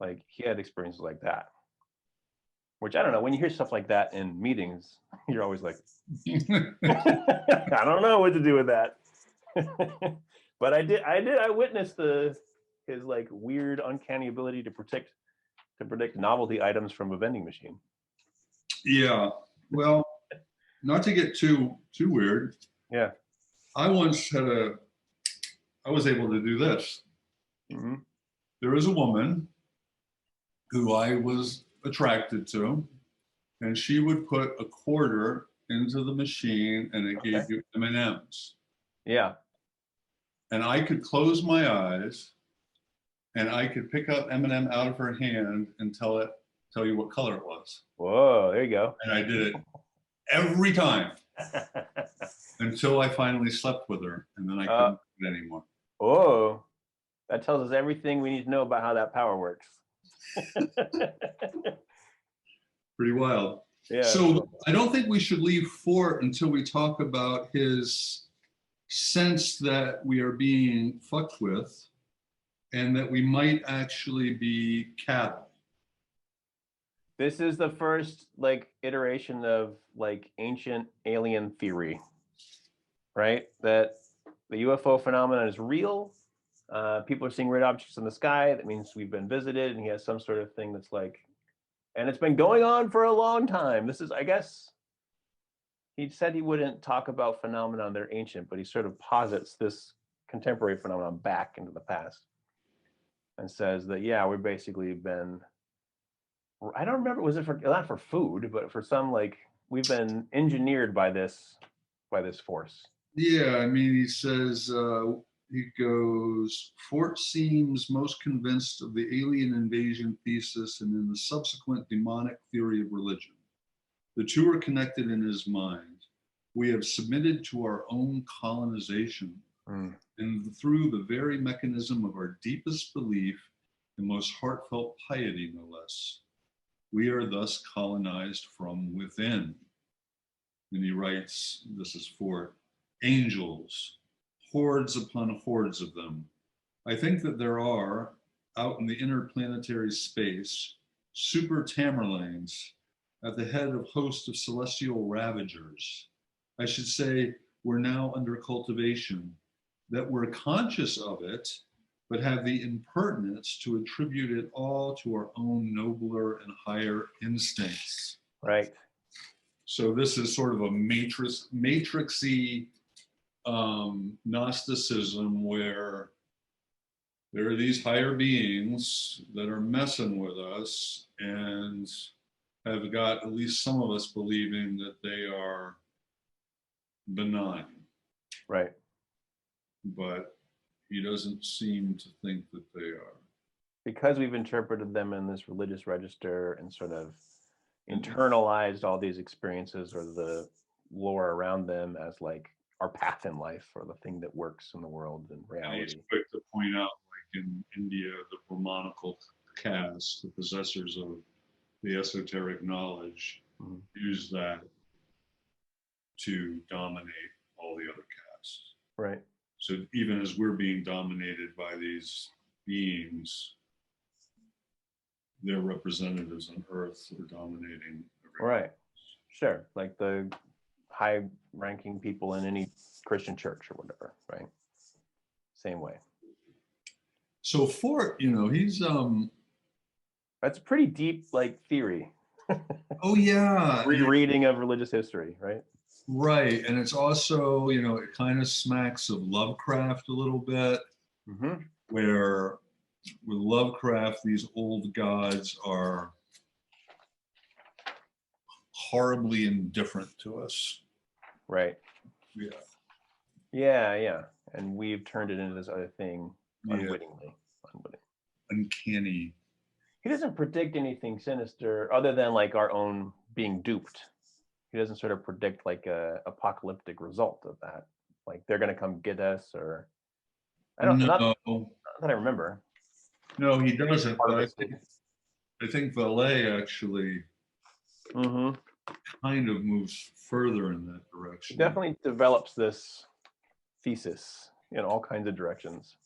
B: Like he had experiences like that, which I don't know. When you hear stuff like that in meetings, you're always like, I don't know what to do with that. But I witnessed his like weird, uncanny ability to predict novelty items from a vending machine.
A: Yeah. Well, not to get too weird.
B: Yeah.
A: I was able to do this.
B: Mm-hmm.
A: There was a woman who I was attracted to, and she would put a quarter into the machine and it gave you M&Ms.
B: Yeah.
A: And I could close my eyes and I could pick up M&M out of her hand and tell you what color it was.
B: Whoa, there you go.
A: And I did it every time until I finally slept with her, and then I couldn't do it anymore.
B: Oh, that tells us everything we need to know about how that power works.
A: Pretty wild. Yeah. So I don't think we should leave Fort until we talk about his sense that we are being fucked with and that we might actually be cattle.
B: This is the first like iteration of like ancient alien theory, right? That the UFO phenomenon is real. People are seeing weird objects in the sky. That means we've been visited, and he has some sort of thing that's like And it's been going on for a long time. This is, I guess, he said he wouldn't talk about phenomena that are ancient, but he sort of posits this contemporary phenomenon back into the past and says that, yeah, we've basically been, I don't remember, was it for, not for food, but for some, like, we've been engineered by this force.
A: Yeah, I mean, he says, he goes, Fort seems most convinced of the alien invasion thesis and in the subsequent demonic theory of religion. The two are connected in his mind. We have submitted to our own colonization, and through the very mechanism of our deepest belief and most heartfelt piety, no less. We are thus colonized from within. And he writes, this is for angels, hordes upon hordes of them. I think that there are, out in the interplanetary space, super Tamerlanes at the head of hosts of celestial ravagers. I should say we're now under cultivation, that we're conscious of it, but have the impertinence to attribute it all to our own nobler and higher instincts.
B: Right.
A: So this is sort of a matrixy Gnosticism where there are these higher beings that are messing with us and have got at least some of us believing that they are benign.
B: Right.
A: But he doesn't seem to think that they are.
B: Because we've interpreted them in this religious register and sort of internalized all these experiences or the lore around them as like our path in life or the thing that works in the world and reality.
A: And he's quick to point out, like in India, the Brahmanical caste, the possessors of the esoteric knowledge, use that to dominate all the other castes.
B: Right.
A: So even as we're being dominated by these beings, their representatives on Earth are dominating everything.
B: Right. Sure. Like the high-ranking people in any Christian church or whatever, right? Same way.
A: So Fort, he's
B: That's a pretty deep, like, theory.
A: Oh yeah.
B: Rereading of religious history, right?
A: Right. And it's also, it kind of smacks of Lovecraft a little bit, where with Lovecraft, these old gods are horribly indifferent to us.
B: Right.
A: Yeah.
B: Yeah, yeah. And we've turned it into this other thing unwittingly.
A: Uncanny.
B: He doesn't predict anything sinister other than like our own being duped. He doesn't sort of predict like a apocalyptic result of that. Like they're gonna come get us or I don't know. Not that I remember.
A: No, he doesn't. But I think Valet actually kind of moves further in that direction.
B: It definitely develops this thesis in all kinds of directions.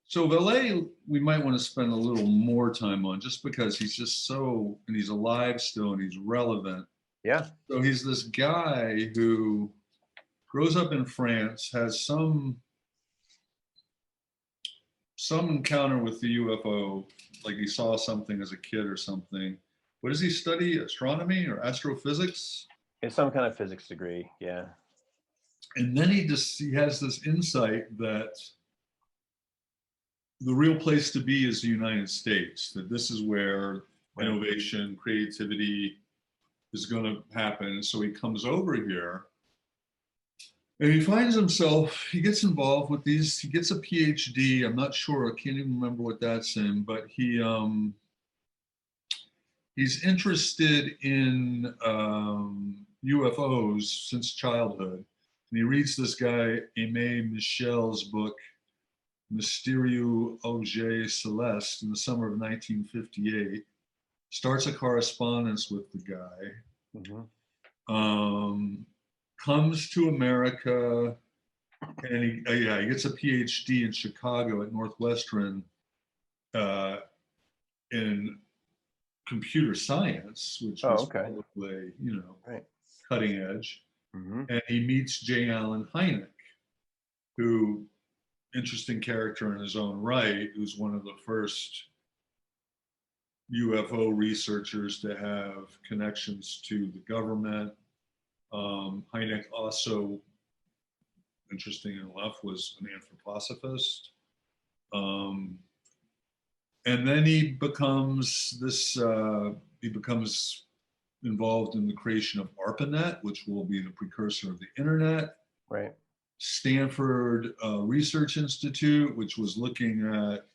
A: So Valet, we might want to spend a little more time on just because he's just so, and he's alive still and he's relevant.
B: Yeah.
A: So he's this guy who grows up in France, has some encounter with the UFO, like he saw something as a kid or something. What does he study? Astronomy or astrophysics?
B: It's some kind of physics degree, yeah.
A: And then he has this insight that the real place to be is the United States, that this is where innovation, creativity is going to happen. And so he comes over here and he finds himself, he gets involved with these, he gets a PhD. I'm not sure, I can't even remember what that's in, but he's interested in UFOs since childhood. And he reads this guy, Aimé Michel's book, Mystérieux Objets Célestes, in the summer of 1958, starts a correspondence with the guy, comes to America, and he gets a PhD in Chicago at Northwestern in computer science, which was probably, cutting edge. And he meets J. Allen Hynek, who, interesting character in his own right, who's one of the first UFO researchers to have connections to the government. Hynek also, interesting enough, was an anthroposophist. And then he becomes involved in the creation of ARPANET, which will be the precursor of the internet.
B: Right.
A: Stanford Research Institute, which was looking at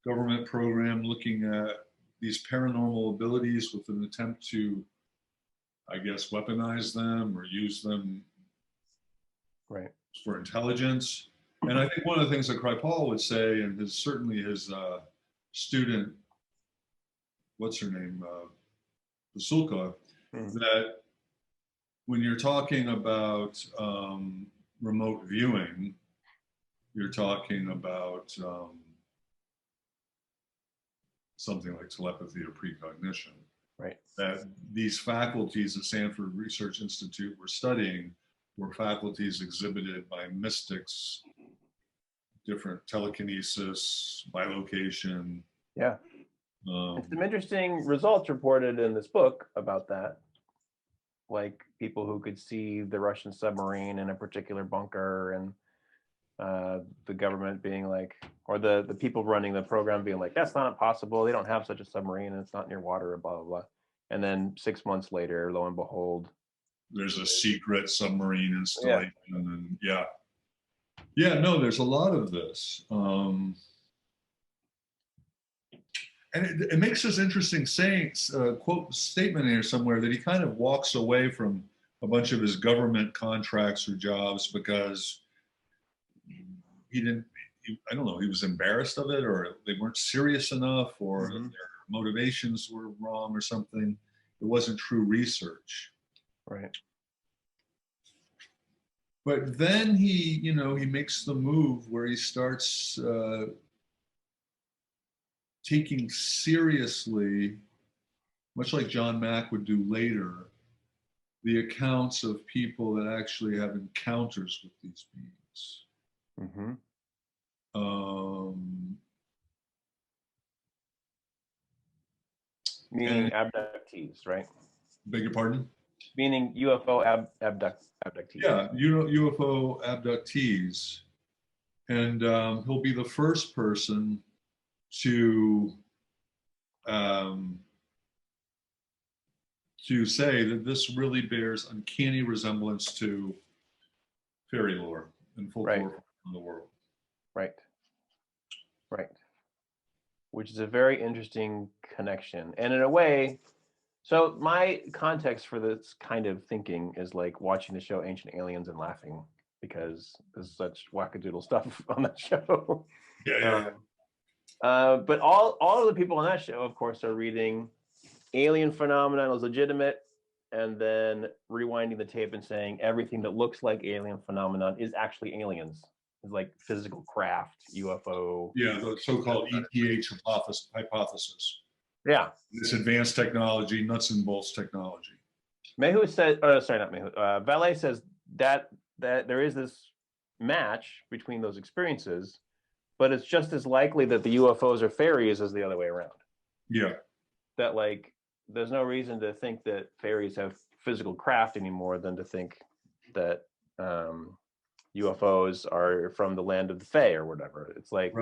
A: government program, looking at these paranormal abilities with an attempt to, I guess, weaponize them or use them
B: Right.
A: for intelligence. And I think one of the things that Kripal would say, and certainly his student, what's her name, Basulka, that when you're talking about remote viewing, you're talking about something like telepathy or precognition.
B: Right.
A: That these faculties at Stanford Research Institute were studying were faculties exhibited by mystics, different telekinesis, bilocation.
B: Yeah. And some interesting results reported in this book about that, like people who could see the Russian submarine in a particular bunker, and the government being like, or the people running the program being like, that's not possible. They don't have such a submarine and it's not near water, blah, blah, blah. And then 6 months later, lo and behold,
A: there's a secret submarine installation. Yeah. And yeah, no, there's a lot of this. And it makes this interesting quote statement here somewhere that he kind of walks away from a bunch of his government contracts or jobs because I don't know, he was embarrassed of it, or they weren't serious enough, or their motivations were wrong or something. It wasn't true research.
B: Right.
A: But then he makes the move where he starts taking seriously, much like John Mack would do later, the accounts of people that actually have encounters with these beings.
B: Meaning abductees, right?
A: Beg your pardon?
B: Meaning UFO abductees.
A: Yeah, UFO abductees. And he'll be the first person to say that this really bears uncanny resemblance to fairy lore and folklore in the world.
B: Right. Right. Which is a very interesting connection. And in a way, so my context for this kind of thinking is like watching the show Ancient Aliens and laughing because there's such wackadoodle stuff on that show.
A: Yeah.
B: But all of the people on that show, of course, are reading alien phenomenon is legitimate, and then rewinding the tape and saying everything that looks like alien phenomenon is actually aliens. It's like physical craft, UFO.
A: Yeah, the so-called ETH hypothesis.
B: Yeah.
A: This advanced technology, nuts and bolts technology.
B: Mehu said, sorry, not Mehu. Valet says that there is this match between those experiences, but it's just as likely that the UFOs are fairies as the other way around.
A: Yeah.
B: That like, there's no reason to think that fairies have physical craft anymore than to think that UFOs are from the land of the Fae or whatever. It's like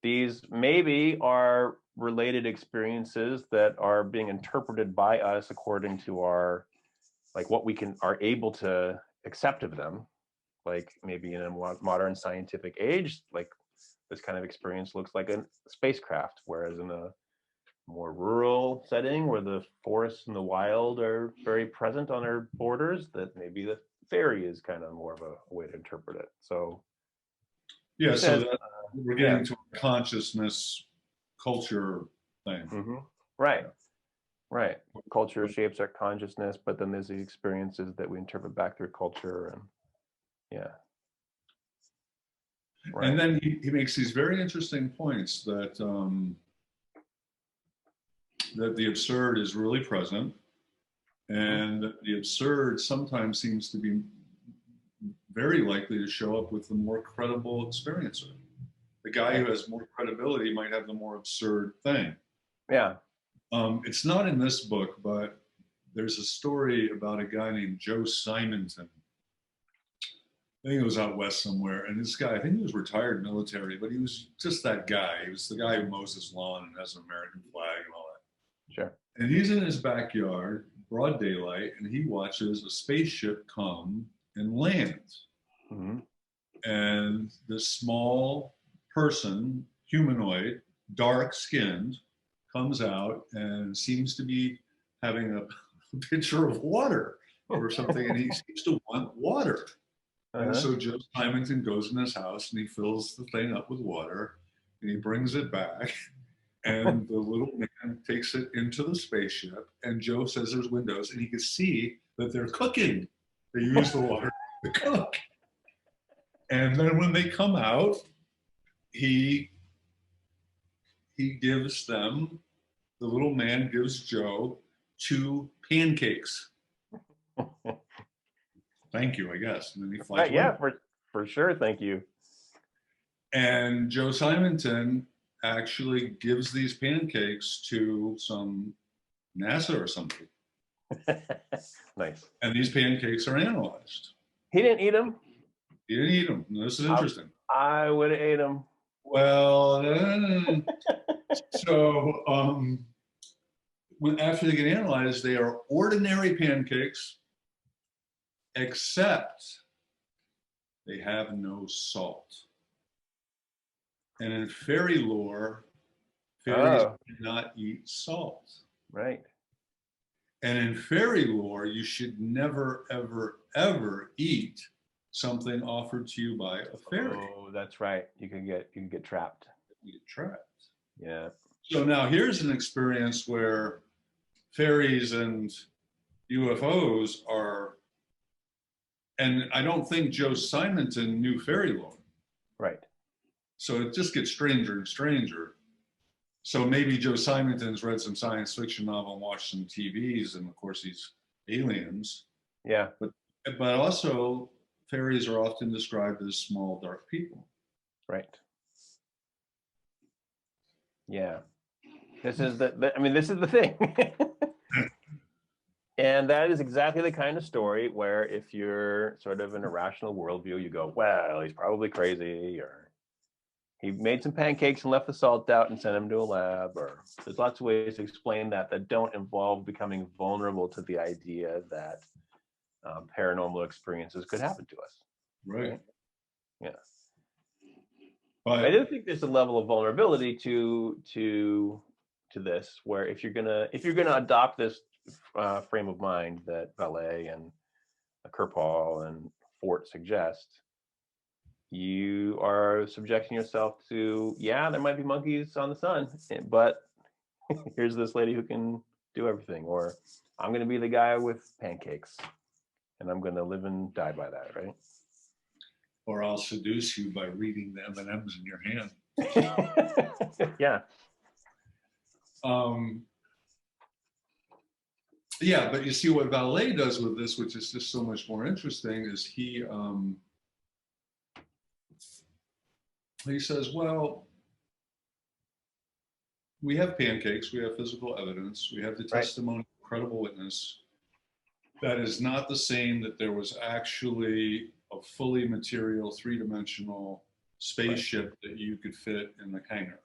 B: these maybe are related experiences that are being interpreted by us according to our, like what we are able to accept of them. Like maybe in a modern scientific age, like this kind of experience looks like a spacecraft, whereas in a more rural setting where the forests and the wild are very present on our borders, that maybe the fairy is kind of more of a way to interpret it. So
A: yeah, so that we're getting to a consciousness culture thing.
B: Right. Culture shapes our consciousness, but then there's the experiences that we interpret back through culture, and
A: and then he makes these very interesting points that that the absurd is really present, and the absurd sometimes seems to be very likely to show up with the more credible experiencer. The guy who has more credibility might have the more absurd thing.
B: Yeah.
A: It's not in this book, but there's a story about a guy named Joe Simonton. I think it was out west somewhere. And this guy, I think he was retired military, but he was just that guy. He was the guy who mows his lawn and has an American flag and all that.
B: Sure.
A: And he's in his backyard, broad daylight, and he watches a spaceship come and land.
B: Mm-hmm.
A: And this small person, humanoid, dark skinned, comes out and seems to be having a pitcher of water or something, and he seems to want water. And so Joe Simonton goes in his house and he fills the thing up with water and he brings it back. And the little man takes it into the spaceship. And Joe says there's windows and he can see that they're cooking. They use the water to cook. And then when they come out, he gives them, the little man gives Joe 2 pancakes. Thank you, I guess. And then he flies away.
B: Yeah, for sure. Thank you.
A: And Joe Simonton actually gives these pancakes to some NASA or something.
B: Nice.
A: And these pancakes are analyzed.
B: He didn't eat them.
A: He didn't eat them. This is interesting.
B: I would have ate them.
A: Well, so after they get analyzed, they are ordinary pancakes, except they have no salt. And in fairy lore, fairies cannot eat salt.
B: Right.
A: And in fairy lore, you should never, ever, ever eat something offered to you by a fairy.
B: Oh, that's right. You can get trapped.
A: You get trapped.
B: Yeah.
A: So now here's an experience where fairies and UFOs are, and I don't think Joe Simonton knew fairy lore.
B: Right.
A: So it just gets stranger and stranger. So maybe Joe Simonton's read some science fiction novel and watched some TVs, and of course he's aliens.
B: Yeah.
A: But also fairies are often described as small, dark people.
B: Right. Yeah. This is this is the thing. And that is exactly the kind of story where if you're sort of an irrational worldview, you go, well, he's probably crazy, or he made some pancakes and left the salt out and sent him to a lab, or there's lots of ways to explain that don't involve becoming vulnerable to the idea that paranormal experiences could happen to us.
A: Right.
B: Yeah.
A: But
B: I do think there's a level of vulnerability to this, where if you're gonna adopt this frame of mind that Ballet and Kripal and Fort suggest, you are subjecting yourself to, yeah, there might be monkeys on the sun, but here's this lady who can do everything, or I'm going to be the guy with pancakes and I'm going to live and die by that, right?
A: Or I'll seduce you by reading the M&Ms in your hand.
B: Yeah.
A: Yeah, but you see what Ballet does with this, which is just so much more interesting, is he says, well, we have pancakes, we have physical evidence, we have the testimony of a credible witness. That is not the same that there was actually a fully material, three-dimensional spaceship that you could fit in the hangar.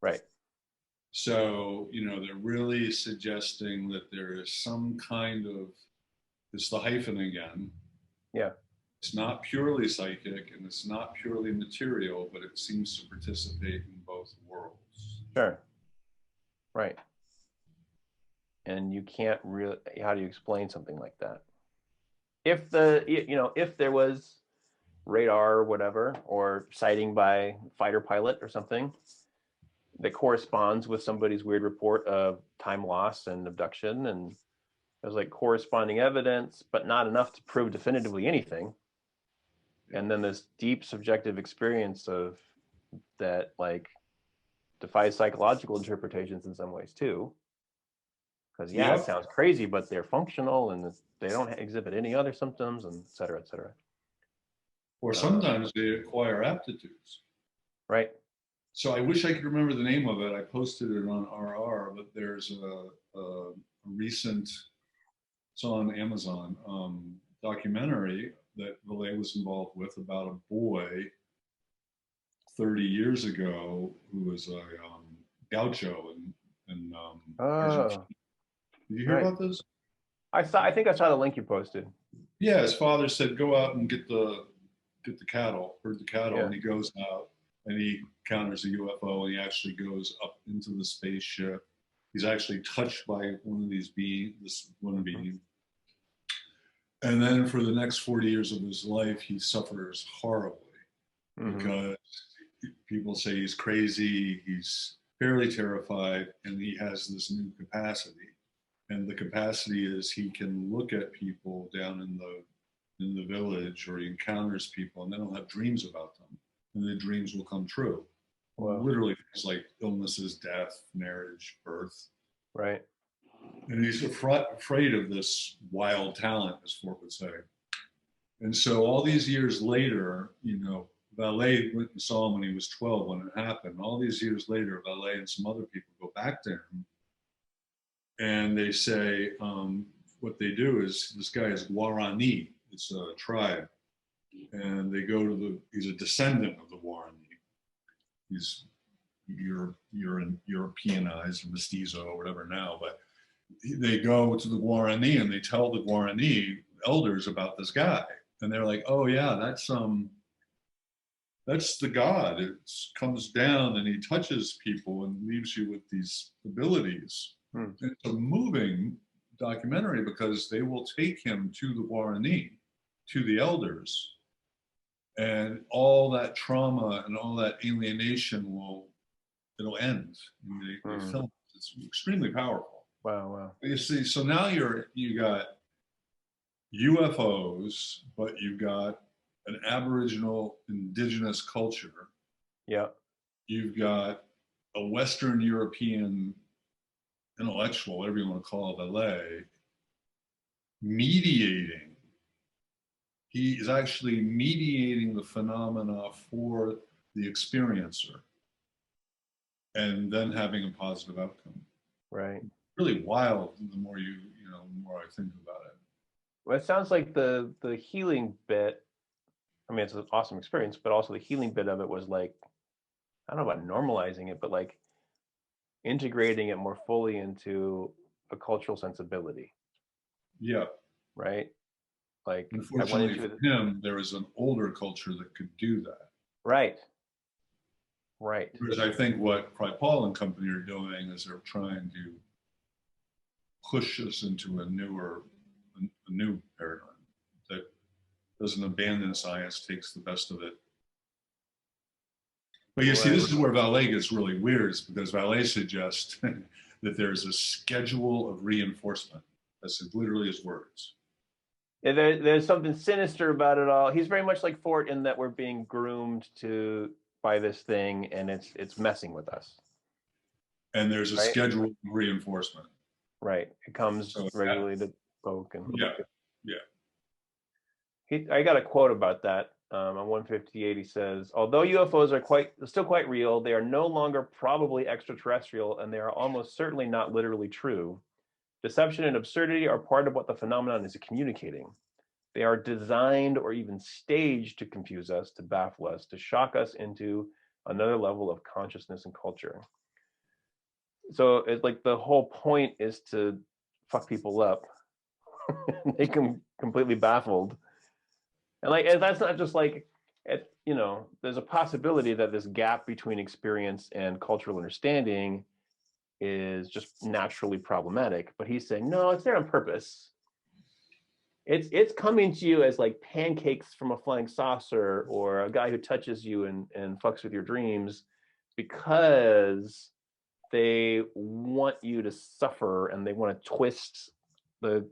B: Right.
A: So, they're really suggesting that there is some kind of, it's the hyphen again.
B: Yeah.
A: It's not purely psychic and it's not purely material, but it seems to participate in both worlds.
B: Sure. Right. And you can't really, how do you explain something like that? If if there was radar or whatever, or sighting by fighter pilot or something that corresponds with somebody's weird report of time loss and abduction, and there's like corresponding evidence, but not enough to prove definitively anything. And then this deep subjective experience of that, like, defies psychological interpretations in some ways too. Because it sounds crazy, but they're functional and they don't exhibit any other symptoms, and et cetera, et cetera.
A: Or sometimes they acquire aptitudes.
B: Right.
A: So I wish I could remember the name of it. I posted it on RR, but there's a recent, it's on Amazon, documentary that Valet was involved with about a boy 30 years ago who was a gaucho in Argentina.
B: Oh,
A: Did you hear
B: right.
A: about this?
B: I think I saw the link you posted.
A: Yeah, his father said, "Go out and get the cattle, herd the cattle,"
B: Yeah.
A: and he goes out and he encounters a UFO, and he actually goes up into the spaceship. He's actually touched by one of these beings, this one being, and then for the next 40 years of his life, he suffers horribly
B: Mm-hmm.
A: because people say he's crazy, he's fairly terrified, and he has this new capacity. And the capacity is he can look at people down in the village, or he encounters people and then he'll have dreams about them, and the dreams will come true.
B: Wow.
A: Literally things like illnesses, death, marriage, birth.
B: Right.
A: And he's afraid of this wild talent, as Fort would say. And so all these years later, Valet went and saw him when he was 12 when it happened. All these years later, Valet and some other people go back to him and they say, what they do is, this guy is Guarani, it's a tribe. And they go to he's a descendant of the Guarani. He's Europeanized, mestizo, or whatever now, but they go to the Guarani and they tell the Guarani elders about this guy. And they're like, oh yeah, that's the God. It comes down and he touches people and leaves you with these abilities.
B: Hmm.
A: It's a moving documentary because they will take him to the Guarani, to the elders, and all that trauma and all that alienation it'll end. They film it. It's extremely powerful.
B: Wow.
A: You see, so now you got UFOs, but you've got an Aboriginal indigenous culture.
B: Yeah.
A: You've got a Western European intellectual, whatever you want to call it, LA, mediating. He is actually mediating the phenomena for the experiencer and then having a positive outcome.
B: Right.
A: Really wild the more the more I think about it.
B: Well, it sounds like the healing bit, I mean, it's an awesome experience, but also the healing bit of it was like, I don't know about normalizing it, but like integrating it more fully into a cultural sensibility.
A: Yeah.
B: Right. Like,
A: unfortunately for him, there was an older culture that could do that.
B: Right.
A: Whereas I think what Kripal and company are doing is they're trying to push us into a new paradigm that doesn't abandon science, takes the best of it. But you see, this is where Valet gets really weird, is because Valet suggests that there's a schedule of reinforcement. That's literally his words.
B: Yeah, there's something sinister about it all. He's very much like Fort in that we're being groomed by this thing, and it's messing with us.
A: And there's a schedule of reinforcement.
B: Right. It comes regularly to poke and I got a quote about that. On 158, he says, although UFOs are still quite real, they are no longer probably extraterrestrial, and they are almost certainly not literally true. Deception and absurdity are part of what the phenomenon is communicating. They are designed or even staged to confuse us, to baffle us, to shock us into another level of consciousness and culture. So it's like the whole point is to fuck people up, make them completely baffled. And like, and that's not just like, there's a possibility that this gap between experience and cultural understanding is just naturally problematic. But he's saying, no, it's there on purpose. It's coming to you as like pancakes from a flying saucer, or a guy who touches you and fucks with your dreams, because they want you to suffer and they want to twist the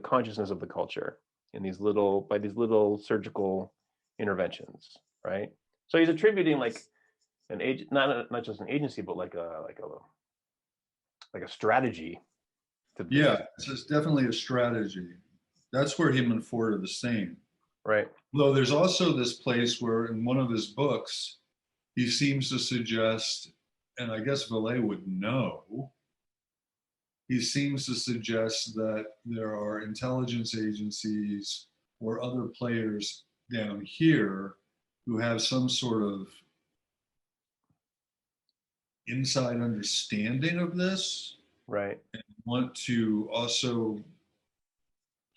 B: consciousness of the culture in these little surgical interventions, right? So he's attributing like an agent, not just an agency, but like a strategy to this.
A: Yeah, it's definitely a strategy. That's where him and Ford are the same.
B: Right.
A: Though there's also this place where in one of his books, he seems to suggest, and I guess Valet would know, he seems to suggest that there are intelligence agencies or other players down here who have some sort of inside understanding of this,
B: Right.
A: want to also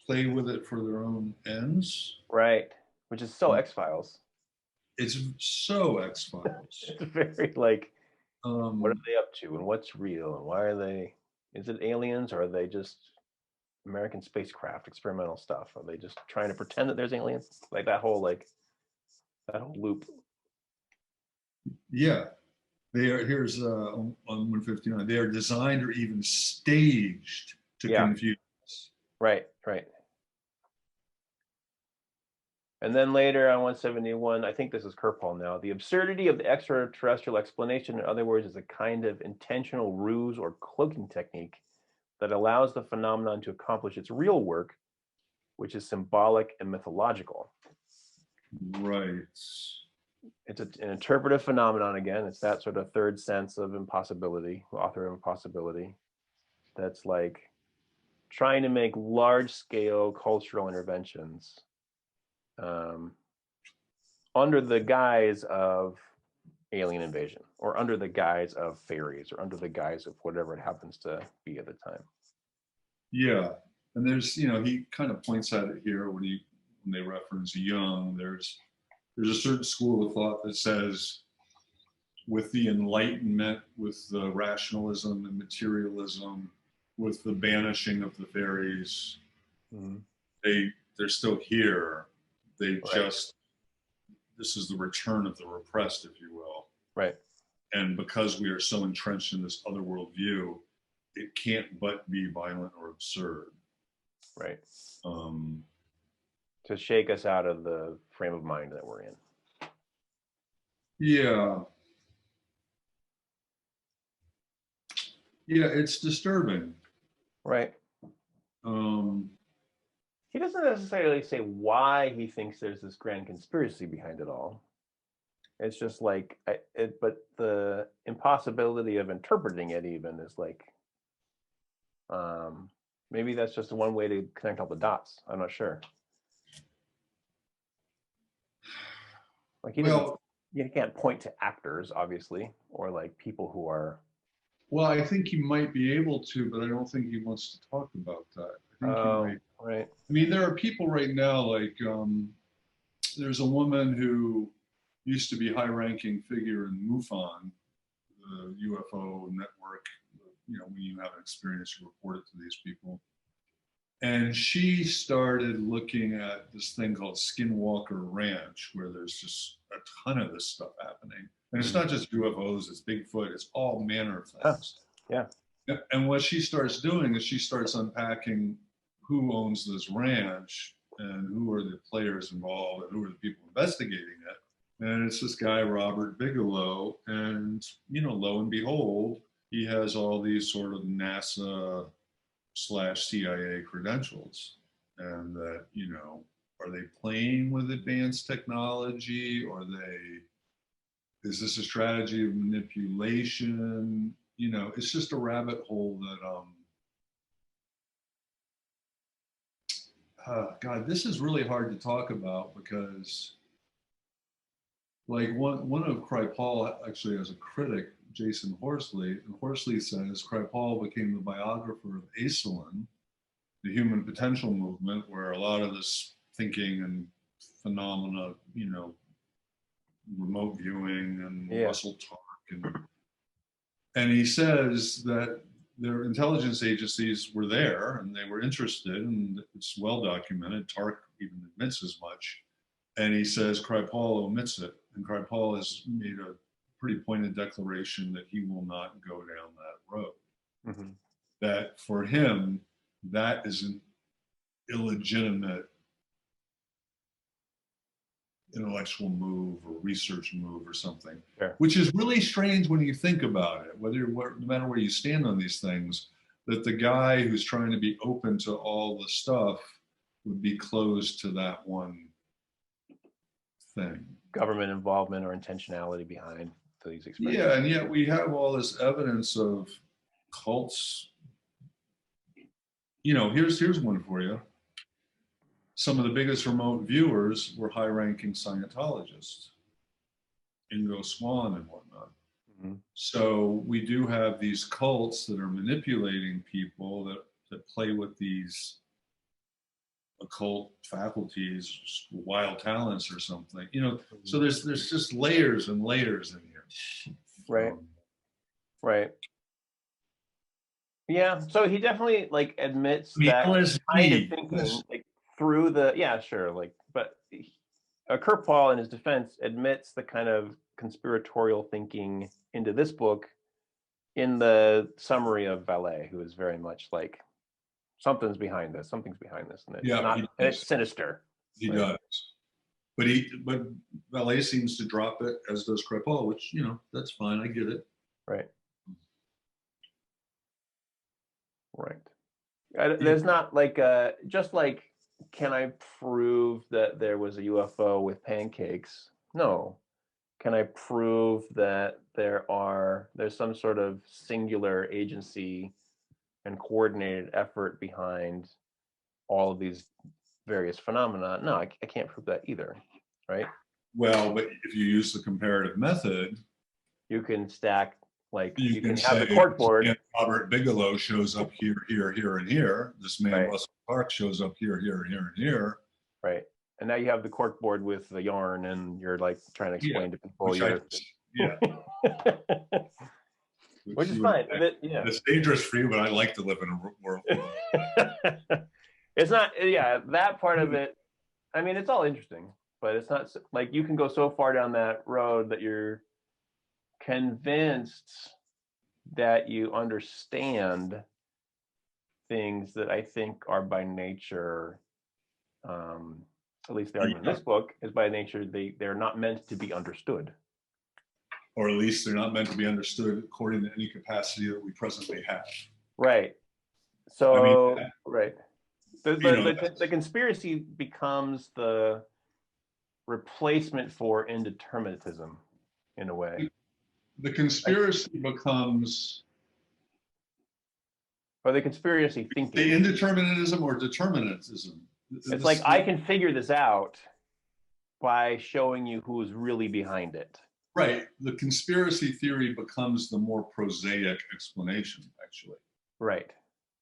A: play with it for their own ends.
B: Right. Which is so X-Files.
A: It's so X-Files.
B: It's very like, what are
A: Um,
B: they up to and what's real and why are they, is it aliens or are they just American spacecraft experimental stuff? Are they just trying to pretend that there's aliens? Like that whole loop.
A: yeah, they are. Here's on 159. They are designed or even staged to
B: Yeah.
A: confuse us.
B: Right. Right. And then later on 171, I think this is Kripal now. The absurdity of the extraterrestrial explanation, in other words, is a kind of intentional ruse or cloaking technique that allows the phenomenon to accomplish its real work, which is symbolic and mythological.
A: Right.
B: It's an interpretive phenomenon again. It's that sort of third sense of impossibility, author of impossibility, that's like trying to make large scale cultural interventions under the guise of alien invasion or under the guise of fairies or under the guise of whatever it happens to be at the time.
A: Yeah, and there's he kind of points at it here when they reference Jung. There's a certain school of thought that says with the Enlightenment, with the rationalism and materialism, with the banishing of the fairies,
B: Mm-hmm.
A: they're still here. They
B: Right.
A: just this is the return of the repressed, if you will.
B: Right.
A: And because we are so entrenched in this otherworld view, it can't but be violent or absurd.
B: Right.
A: Um,
B: To shake us out of the frame of mind that we're in.
A: yeah. Yeah, it's disturbing.
B: Right. He doesn't necessarily say why he thinks there's this grand conspiracy behind it all. It's just like, but the impossibility of interpreting it even is like, maybe that's just one way to connect all the dots. I'm not sure. Like you can't point to actors, obviously, or like people who are.
A: well, I think he might be able to, but I don't think he wants to talk about that. I think he might.
B: Right.
A: I mean, there are people right now, like there's a woman who used to be high-ranking figure in MUFON, the UFO network. When you have an experience, you report it to these people. And she started looking at this thing called Skinwalker Ranch, where there's just a ton of this stuff happening. And it's not just UFOs, it's Bigfoot, it's all manner of things.
B: Yeah.
A: And what she starts doing is she starts unpacking who owns this ranch and who are the players involved and who are the people investigating it. And it's this guy, Robert Bigelow. And, lo and behold, he has all these sort of NASA / CIA credentials. And that, are they playing with advanced technology? Is this a strategy of manipulation? It's just a rabbit hole that, God, this is really hard to talk about because, like, one of Kripal actually has a critic, Jason Horsley, and Horsley says Kripal became the biographer of Aislinn, the human potential movement, where a lot of this thinking and phenomena, remote viewing and Russell talk and he says that their intelligence agencies were there and they were interested, and it's well documented. Tark even admits as much. And he says Kripal omits it. And Kripal has made a pretty pointed declaration that he will not go down that road.
B: Mm-hmm.
A: That for him, that is an illegitimate intellectual move or research move or something,
B: Sure.
A: Which is really strange when you think about it, no matter where you stand on these things, that the guy who's trying to be open to all the stuff would be closed to that one thing.
B: government involvement or intentionality behind these expressions.
A: Yeah, and yet we have all this evidence of cults. Here's one for you. Some of the biggest remote viewers were high-ranking Scientologists, Ingo Swann and whatnot.
B: Mhm.
A: So we do have these cults that are manipulating people that play with these occult faculties, wild talents or something. So there's just layers and layers in here.
B: Right. Right. Yeah. So he definitely like admits that kind of thinking like through but Kripal in his defense admits the kind of conspiratorial thinking into this book in the summary of Valet, who is very much like something's behind this, and it's sinister.
A: He does. But Valet seems to drop it, as does Kripal, which, that's fine. I get it.
B: Right. Right. There's not like just like, can I prove that there was a UFO with pancakes? No. Can I prove that there's some sort of singular agency and coordinated effort behind all of these various phenomena? No, I can't prove that either, right?
A: Well, but if you use the comparative method,
B: you can stack, like
A: you can
B: have
A: say,
B: the corkboard.
A: Robert Bigelow shows up here, and here. This man,
B: Right.
A: Russell Park, shows up here, and here.
B: Right. And now you have the corkboard with the yarn, and you're like trying to explain to people. Which is fine.
A: It's dangerous for you, but I like to live in a world.
B: It's not, that part of it. I mean, it's all interesting, but it's not like you can go so far down that road that you're convinced that you understand things that I think are by nature, at least the argument in this book is by nature, they're not meant to be understood.
A: Or at least they're not meant to be understood according to any capacity that we presently have.
B: Right. So, right. The conspiracy becomes the replacement for indeterminism in a way.
A: The conspiracy becomes...
B: Or the conspiracy thinking.
A: The indeterminism or determinism.
B: It's like, I can figure this out by showing you who's really behind it.
A: Right. The conspiracy theory becomes the more prosaic explanation, actually.
B: Right.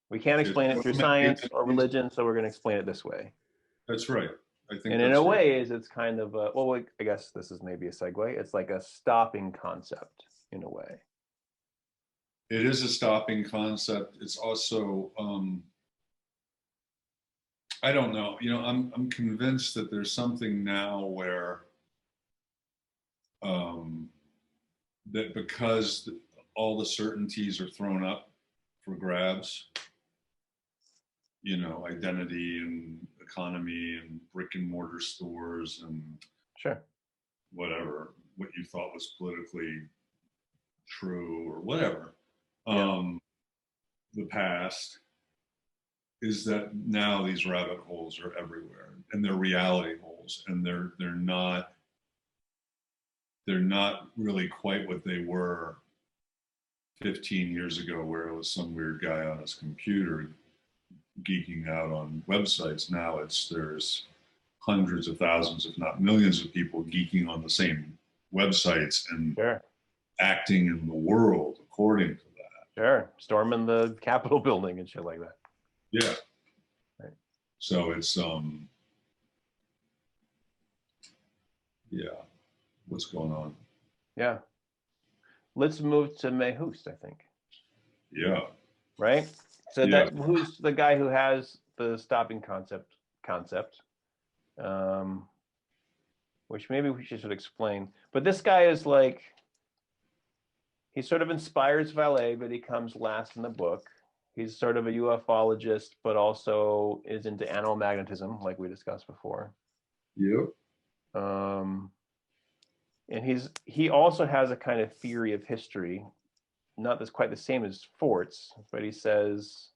B: We can't explain it through science or religion, so we're going to explain it this way.
A: That's right. I think.
B: And in a way, it's kind of I guess this is maybe a segue. It's like a stopping concept in a way.
A: It is a stopping concept. It's also, I don't know. I'm convinced that there's something now where that because all the certainties are thrown up for grabs, identity and economy and brick and mortar stores and whatever, what you thought was politically true or whatever, the past, is that now these rabbit holes are everywhere, and they're reality holes, and they're not really quite what they were 15 years ago, where it was some weird guy on his computer geeking out on websites. Now there's hundreds of thousands, if not millions, of people geeking on the same websites and acting in the world according to that.
B: Sure. Storming the Capitol building and shit like that.
A: Yeah.
B: Right.
A: So it's what's going on?
B: Yeah. Let's move to Mehust, I think.
A: Yeah.
B: Right? So who's the guy who has the stopping concept, which maybe we should explain. But this guy is like, he sort of inspires Valet, but he comes last in the book. He's sort of a ufologist, but also is into animal magnetism, like we discussed before.
A: Yep.
B: And he also has a kind of theory of history, not that's quite the same as Fort's, but he says,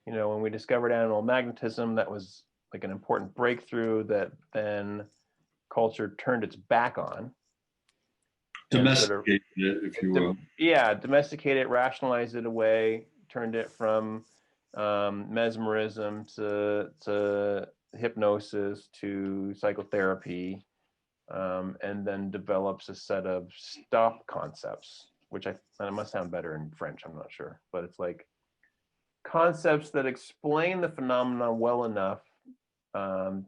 B: when we discovered animal magnetism, that was like an important breakthrough that then culture turned its back on. And sort of,
A: Domesticated it, if you will.
B: yeah, domesticate it, rationalize it away, turned it from mesmerism to hypnosis to psychotherapy, and then develops a set of stop concepts, which and it must sound better in French, I'm not sure, but it's like concepts that explain the phenomenon well enough, and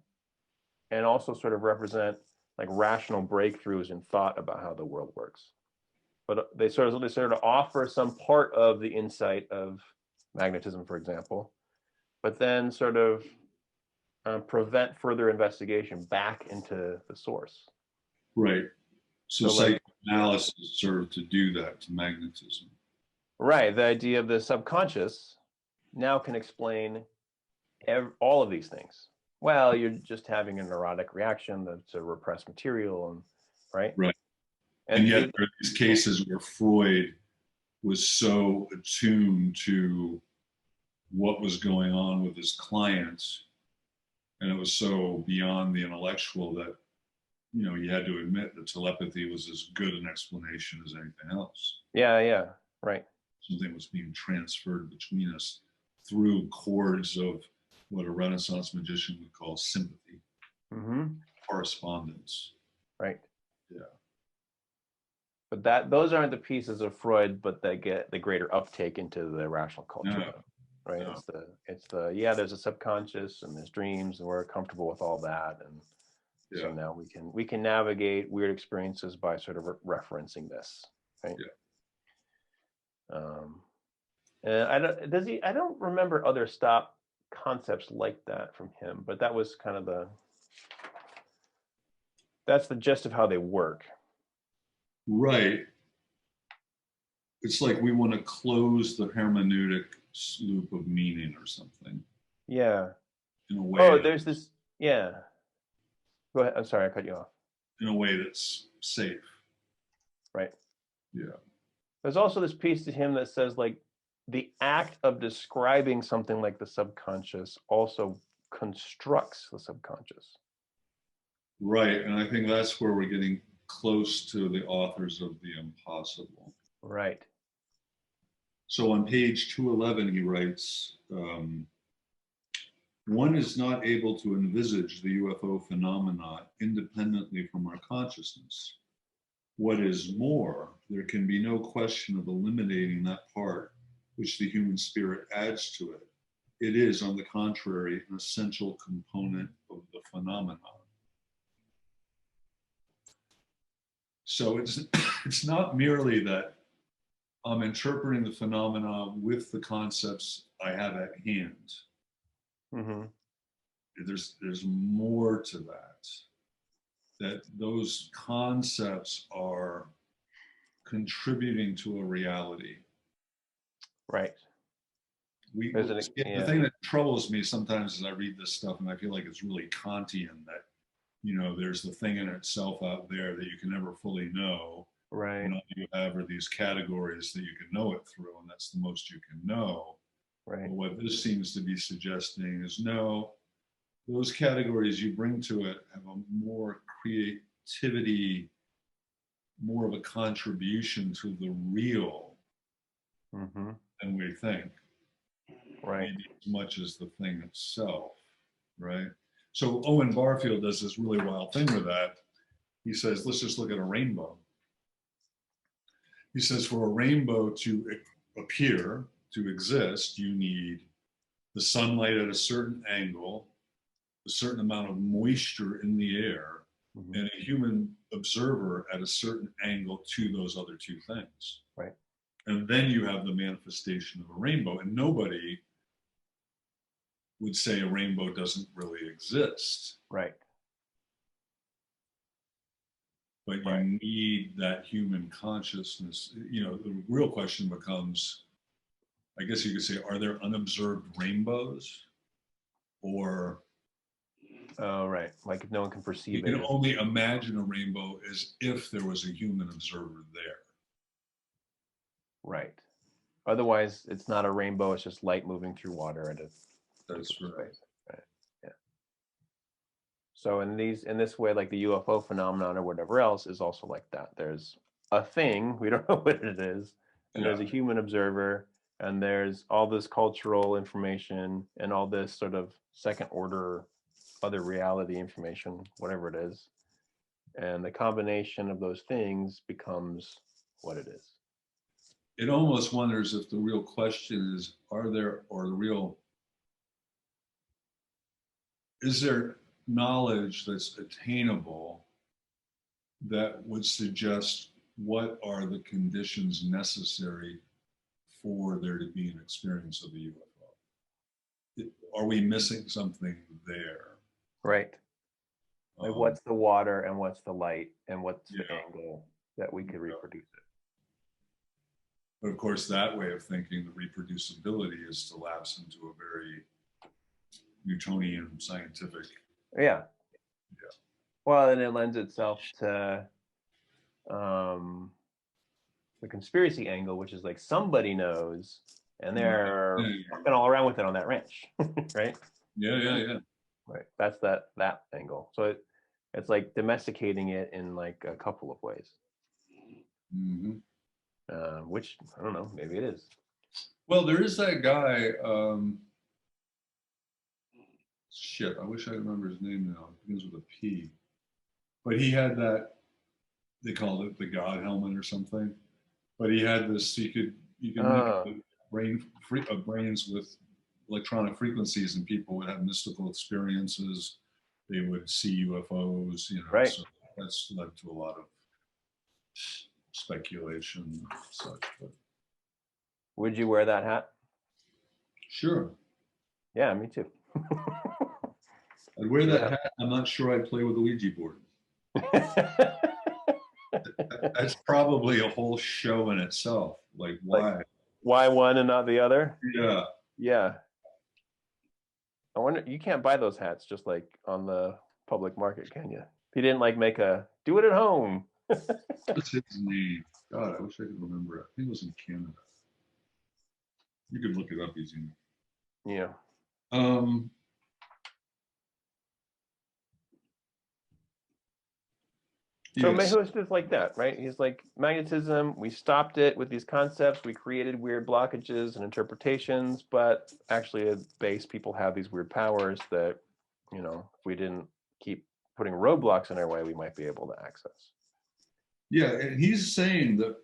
B: also sort of represent like rational breakthroughs in thought about how the world works. But they sort of offer some part of the insight of magnetism, for example, but then sort of prevent further investigation back into the source.
A: Right. So
B: like,
A: psychoanalysis served to do that to magnetism.
B: Right. The idea of the subconscious now can explain all of these things. Well, you're just having a neurotic reaction that's a repressed material, and right.
A: Right. And yet there are these cases where Freud was so attuned to what was going on with his clients, and it was so beyond the intellectual that, you know, you had to admit that telepathy was as good an explanation as anything else.
B: Yeah, right.
A: Something was being transferred between us through chords of what a Renaissance magician would call sympathy, correspondence.
B: Right.
A: Yeah.
B: But those aren't the pieces of Freud, but they get the greater uptake into the rational culture.
A: No.
B: Right.
A: No.
B: It's the yeah, there's a subconscious and there's dreams, and we're comfortable with all that. And so now we can navigate weird experiences by sort of referencing this. Right.
A: Yeah.
B: And I don't remember other stop concepts like that from him, but that was kind of that's the gist of how they work.
A: Right. It's like we want to close the hermeneutic loop of meaning or something.
B: Yeah.
A: In a way.
B: Oh, there's this. Yeah. Go ahead. I'm sorry, I cut you off.
A: In a way that's safe.
B: Right.
A: Yeah.
B: There's also this piece to him that says, like, the act of describing something like the subconscious also constructs the subconscious.
A: Right. And I think that's where we're getting close to the authors of The Impossible.
B: Right.
A: So on page 211, he writes, one is not able to envisage the UFO phenomena independently from our consciousness. What is more, there can be no question of eliminating that part which the human spirit adds to it. It is, on the contrary, an essential component of the phenomenon. So it's not merely that I'm interpreting the phenomena with the concepts I have at hand. There's more to that. That those concepts are contributing to a reality.
B: Right.
A: The thing that troubles me sometimes is I read this stuff and I feel like it's really Kantian, that, you know, there's the thing in itself out there that you can never fully know.
B: Right.
A: And all you have are these categories that you can know it through, and that's the most you can know.
B: Right.
A: But what this seems to be suggesting is, no, those categories you bring to it have a more creativity, more of a contribution to the real than we think.
B: Right.
A: Maybe as much as the thing itself, right? So Owen Barfield does this really wild thing with that. He says, let's just look at a rainbow. He says, for a rainbow to appear, to exist, you need the sunlight at a certain angle, a certain amount of moisture in the air, and a human observer at a certain angle to those other two things.
B: Right.
A: And then you have the manifestation of a rainbow. And nobody would say a rainbow doesn't really exist.
B: Right.
A: But you need that human consciousness. You know, the real question becomes, I guess you could say, are there unobserved rainbows? Or
B: oh, right. Like if no one can perceive
A: you can only imagine a rainbow as if there was a human observer there.
B: Right. Otherwise, it's not a rainbow. It's just light moving through water.
A: That's right.
B: Right. Yeah. So in this way, like the UFO phenomenon or whatever else is also like that. There's a thing, we don't know what it is, and there's a human observer, and there's all this cultural information and all this sort of second order other reality information, whatever it is. And the combination of those things becomes what it is.
A: It almost wonders if the real question is, is there knowledge that's attainable that would suggest what are the conditions necessary for there to be an experience of a UFO? Are we missing something there?
B: Right. Like what's the water and what's the light and what's the angle that we could reproduce it?
A: But of course, that way of thinking, the reproducibility is to lapse into a very Newtonian scientific.
B: Yeah. Well, and it lends itself to the conspiracy angle, which is like somebody knows and they're fucking all around with it on that ranch, right?
A: Yeah.
B: Right. That's that angle. So it's like domesticating it in like a couple of ways.
A: Mm-hmm.
B: Which I don't know, maybe it is.
A: Well, there is that guy. Shit, I wish I could remember his name now. It begins with a P. But he had that. They called it the God helmet or something. But he had this. You can make brains with electronic frequencies, and people would have mystical experiences. They would see UFOs.
B: Right.
A: So that's led to a lot of speculation and such. But
B: would you wear that hat?
A: Sure.
B: Yeah, me too.
A: I'd wear that hat. I'm not sure I'd play with a Ouija board. That's probably a whole show in itself. Like why?
B: Like, why one and not the other?
A: Yeah.
B: Yeah. I wonder, you can't buy those hats just like on the public market, can you? If you didn't like make a do it at home.
A: What's his name? God, I wish I could remember it. I think it was in Canada. You could look it up easy.
B: Yeah. So
A: yes.
B: it's just like that, right? He's like magnetism. We stopped it with these concepts. We created weird blockages and interpretations, but actually at base, people have these weird powers that, if we didn't keep putting roadblocks in our way, we might be able to access.
A: Yeah, and he's saying that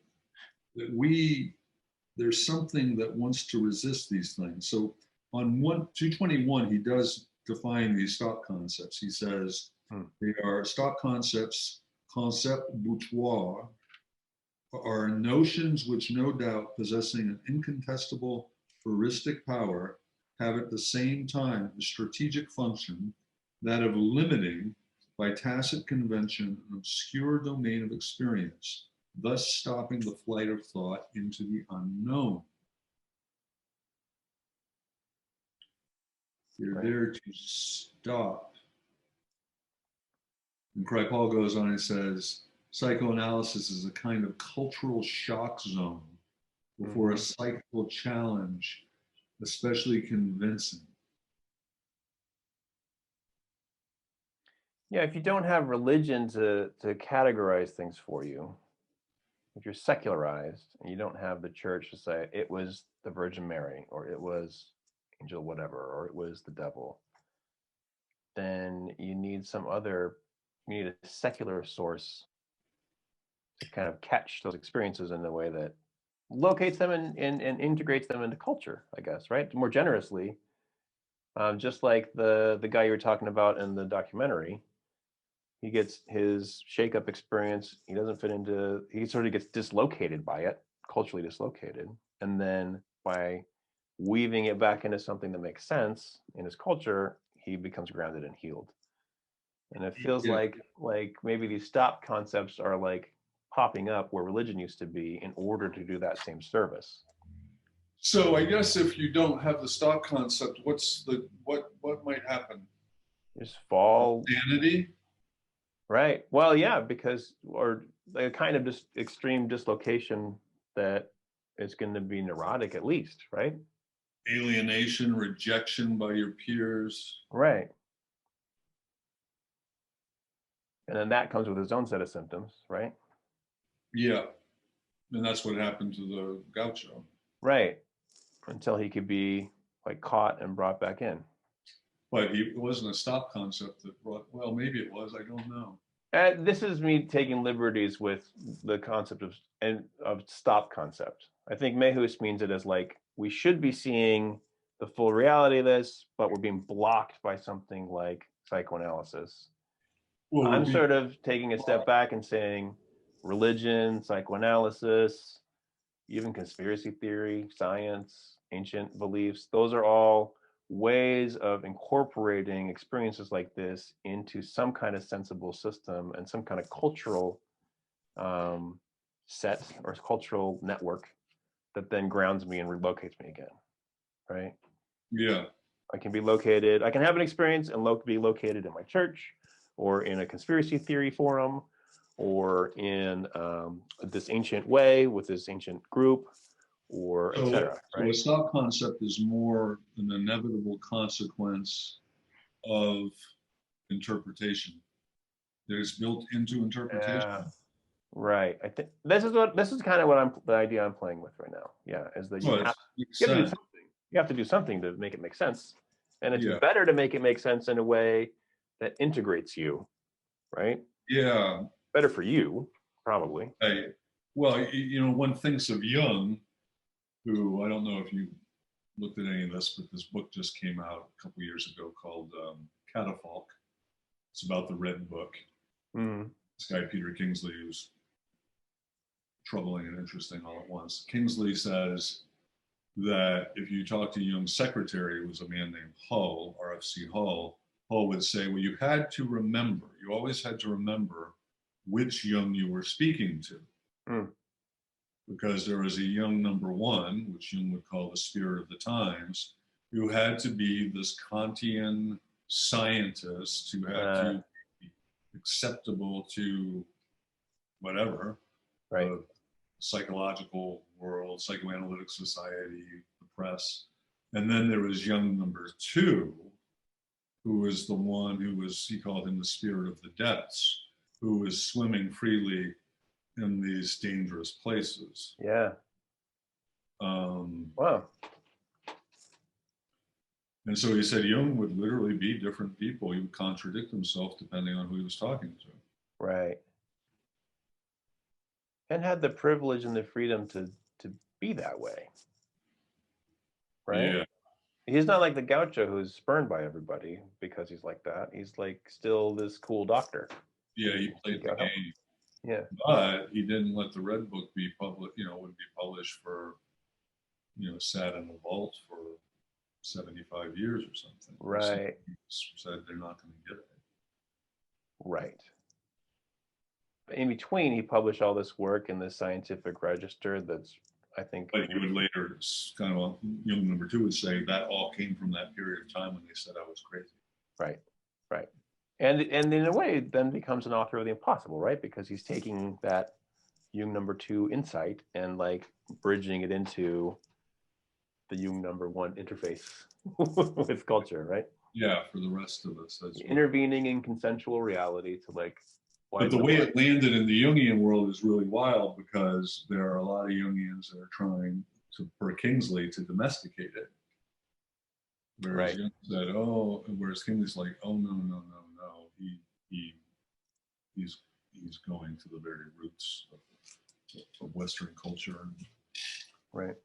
A: there's something that wants to resist these things. So on 221, he does define these stock concepts. He says they are stock concepts. Concept bourgeois are notions which no doubt possessing an incontestable heuristic power have at the same time the strategic function, that of limiting by tacit convention an obscure domain of experience, thus stopping the flight of thought into the unknown. They're there to stop. And Kripal goes on and says, psychoanalysis is a kind of cultural shock zone before a psychical challenge, especially convincing.
B: Yeah, if you don't have religion to categorize things for you, if you're secularized and you don't have the church to say it was the Virgin Mary or it was angel whatever or it was the devil, then you need a secular source to kind of catch those experiences in a way that locates them and integrates them into culture, I guess, right? More generously, just like the guy you were talking about in the documentary. He gets his shake-up experience. He sort of gets dislocated by it, culturally dislocated. And then by weaving it back into something that makes sense in his culture, he becomes grounded and healed. And it feels like maybe these stop concepts are like popping up where religion used to be in order to do that same service.
A: So I guess if you don't have the stock concept, what might happen?
B: Just fall.
A: Insanity?
B: Right. Well, yeah, or a kind of just extreme dislocation that is going to be neurotic at least, right?
A: Alienation, rejection by your peers.
B: Right. And then that comes with its own set of symptoms, right?
A: Yeah. And that's what happened to the gaucho.
B: Right. Until he could be like caught and brought back in.
A: But it wasn't a stop concept that brought, well, maybe it was, I don't know.
B: This is me taking liberties with the concept of stop concept. I think Mehus means it as like, we should be seeing the full reality of this, but we're being blocked by something like psychoanalysis.
A: Well,
B: I'm sort of taking a step back and saying religion, psychoanalysis, even conspiracy theory, science, ancient beliefs, those are all ways of incorporating experiences like this into some kind of sensible system and some kind of cultural set or cultural network that then grounds me and relocates me again, right?
A: yeah.
B: I can have an experience and be located in my church or in a conspiracy theory forum or in this ancient way with this ancient group or etc.
A: So a stop concept is more an inevitable consequence of interpretation. There's built into interpretation.
B: Yeah. Right. I think this is kind of the idea I'm playing with right now. Yeah, is that you have to do something. You have to do something to make it make sense. And it's better to make it make sense in a way that integrates you, right?
A: Yeah.
B: Better for you, probably.
A: Well, one thinks of Jung, who, I don't know if you looked at any of this, but this book just came out a couple years ago called Catafalque. It's about the Red Book.
B: Mm.
A: This guy, Peter Kingsley, who's troubling and interesting all at once. Kingsley says that if you talk to Jung's secretary, who was a man named Hull, RFC Hull, Hull would say, well, you always had to remember which Jung you were speaking to.
B: Mm.
A: Because there was a Jung number one, which Jung would call the spirit of the times, who had to be this Kantian scientist who had to be acceptable to whatever,
B: right.
A: The psychological world, psychoanalytic society, the press. And then there was Jung number two, who was the one he called him the spirit of the depths, who was swimming freely in these dangerous places.
B: Yeah. Wow.
A: And so he said Jung would literally be different people. He would contradict himself depending on who he was talking to.
B: Right. And had the privilege and the freedom to be that way. Right?
A: Yeah.
B: He's not like the gaucho who's spurned by everybody because he's like that. He's like still this cool doctor.
A: Yeah, he played the game.
B: Yeah.
A: But he didn't let the Red Book be public, would be published for, sat in the vault for 75 years or something.
B: Right.
A: Said they're not going to get it.
B: Right. But in between, he published all this work in the scientific register that's, I think.
A: But he would later, kind of, Jung number two would say that all came from that period of time when they said I was crazy.
B: Right. Right. And in a way, then becomes an author of the impossible, right? Because he's taking that Jung number two insight and like bridging it into the Jung number one interface with culture, right?
A: Yeah, for the rest of us. That's
B: intervening in consensual reality to like.
A: But the way it landed in the Jungian world is really wild because there are a lot of Jungians that are trying for Kingsley to domesticate it. Whereas Jung said, whereas Kingsley's like, oh no. He's going to the very roots of Western culture and
B: right.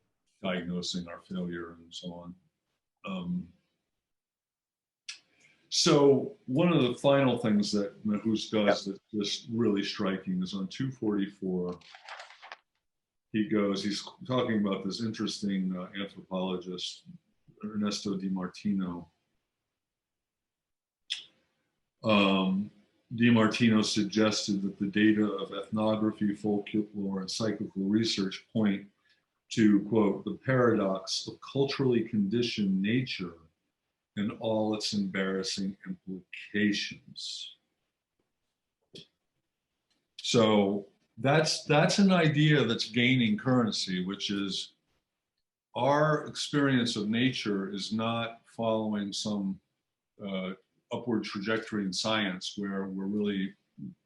A: diagnosing our failure and so on. So one of the final things that Mehus does that's just really striking is on 244, he's talking about this interesting anthropologist, Ernesto Di Martino. Di Martino suggested that the data of ethnography, folklore, and psychical research point to, quote, the paradox of culturally conditioned nature and all its embarrassing implications. So that's an idea that's gaining currency, which is our experience of nature is not following some upward trajectory in science where we're really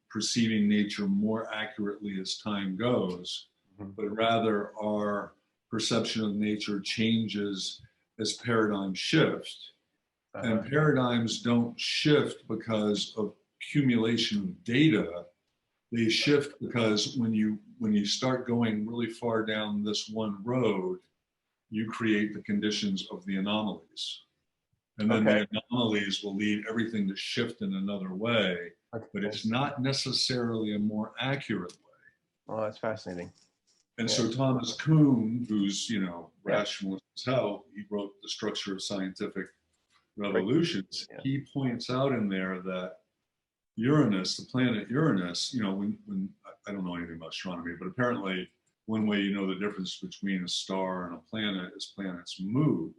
A: perceiving nature more accurately as time goes, but rather our perception of nature changes as paradigms shift. And paradigms don't shift because of accumulation of data. They shift because when you start going really far down this one road, you create the conditions of the anomalies. And then the anomalies will lead everything to shift in another way, but it's not necessarily a more accurate way.
B: Oh, that's fascinating.
A: And so Thomas Kuhn, who's, rationalist as hell, he wrote The Structure of Scientific Revolutions.
B: Yeah.
A: He points out in there that Uranus, the planet Uranus, when I don't know anything about astronomy, but apparently one way you know the difference between a star and a planet is planets move.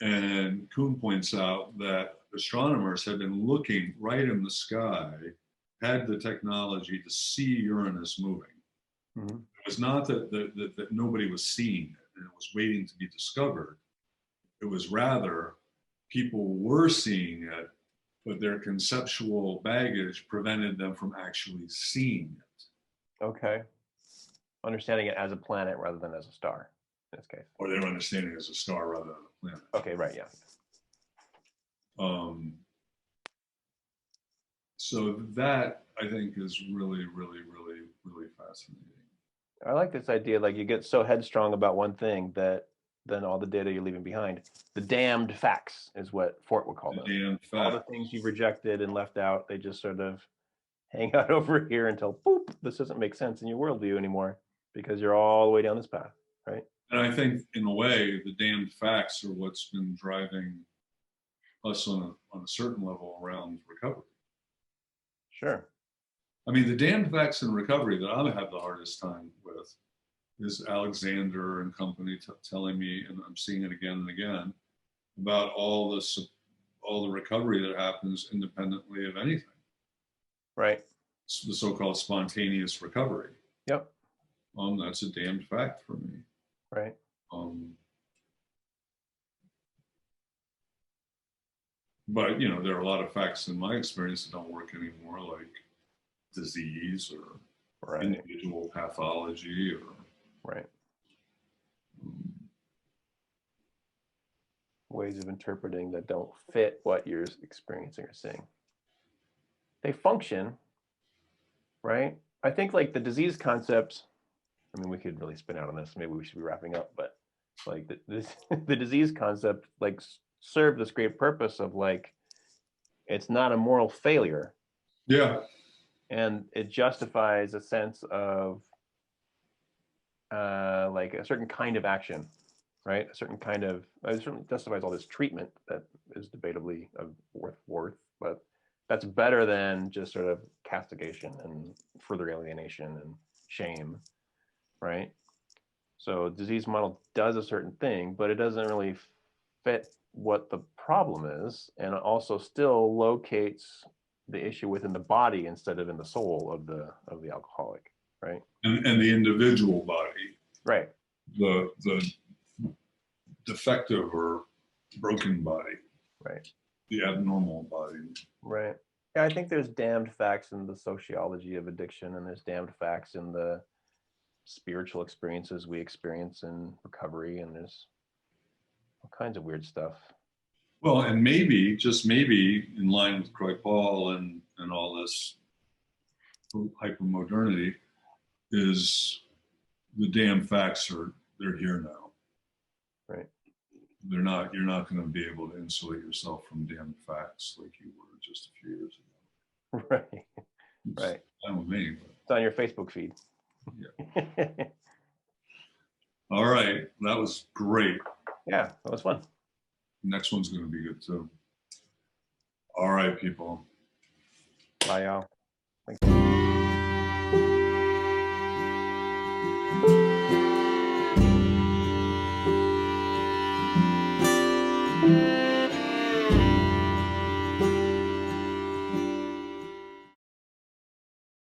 A: And Kuhn points out that astronomers have been looking right in the sky, had the technology to see Uranus moving.
B: Mm-hmm.
A: It was not that nobody was seeing it and it was waiting to be discovered. It was rather people were seeing it, but their conceptual baggage prevented them from actually seeing it.
B: Okay. Understanding it as a planet rather than as a star in this case.
A: Or they were understanding it as a star rather than a planet.
B: Okay, right, yeah.
A: So that I think is really, really, really, really fascinating.
B: I like this idea, like you get so headstrong about one thing that then all the data you're leaving behind. The damned facts is what Fort would call them.
A: Damned facts.
B: All the things you've rejected and left out, they just sort of hang out over here until, boop, this doesn't make sense in your worldview anymore because you're all the way down this path, right?
A: And I think, in a way, the damned facts are what's been driving us on a certain level around recovery.
B: Sure.
A: I mean, the damned facts in recovery that I have the hardest time with is Alexander and company telling me, and I'm seeing it again and again, about all the recovery that happens independently of anything.
B: Right.
A: It's the so-called spontaneous recovery.
B: Yep.
A: That's a damned fact for me.
B: Right.
A: But there are a lot of facts in my experience that don't work anymore, like disease or individual pathology or
B: ways of interpreting that don't fit what you're experiencing or seeing. They function, right? I think like the disease concepts, I mean, we could really spin out on this. Maybe we should be wrapping up, but like the disease concept, like serve this great purpose of like, it's not a moral failure.
A: Yeah.
B: And it justifies a sense of like a certain kind of action, right? A certain kind of, it certainly justifies all this treatment that is debatably worth, but that's better than just sort of castigation and further alienation and shame, right? So disease model does a certain thing, but it doesn't really fit what the problem is, and it also still locates the issue within the body instead of in the soul of the alcoholic, right?
A: And the individual body,
B: right?
A: The defective or broken body,
B: right?
A: The abnormal body,
B: right? Yeah, I think there's damned facts in the sociology of addiction, and there's damned facts in the spiritual experiences we experience in recovery, and there's all kinds of weird stuff.
A: Well, and maybe, just maybe, in line with Kripal and all this hypermodernity, is the damn facts they're here now.
B: Right.
A: You're not going to be able to insulate yourself from damn facts like you were just a few years ago.
B: Right.
A: It's
B: right.
A: fine with me. But...
B: It's on your Facebook feed.
A: Yeah. All right. That was great.
B: Yeah, that was fun.
A: Next one's going to be good too. All right, people.
B: Bye, y'all. Thanks.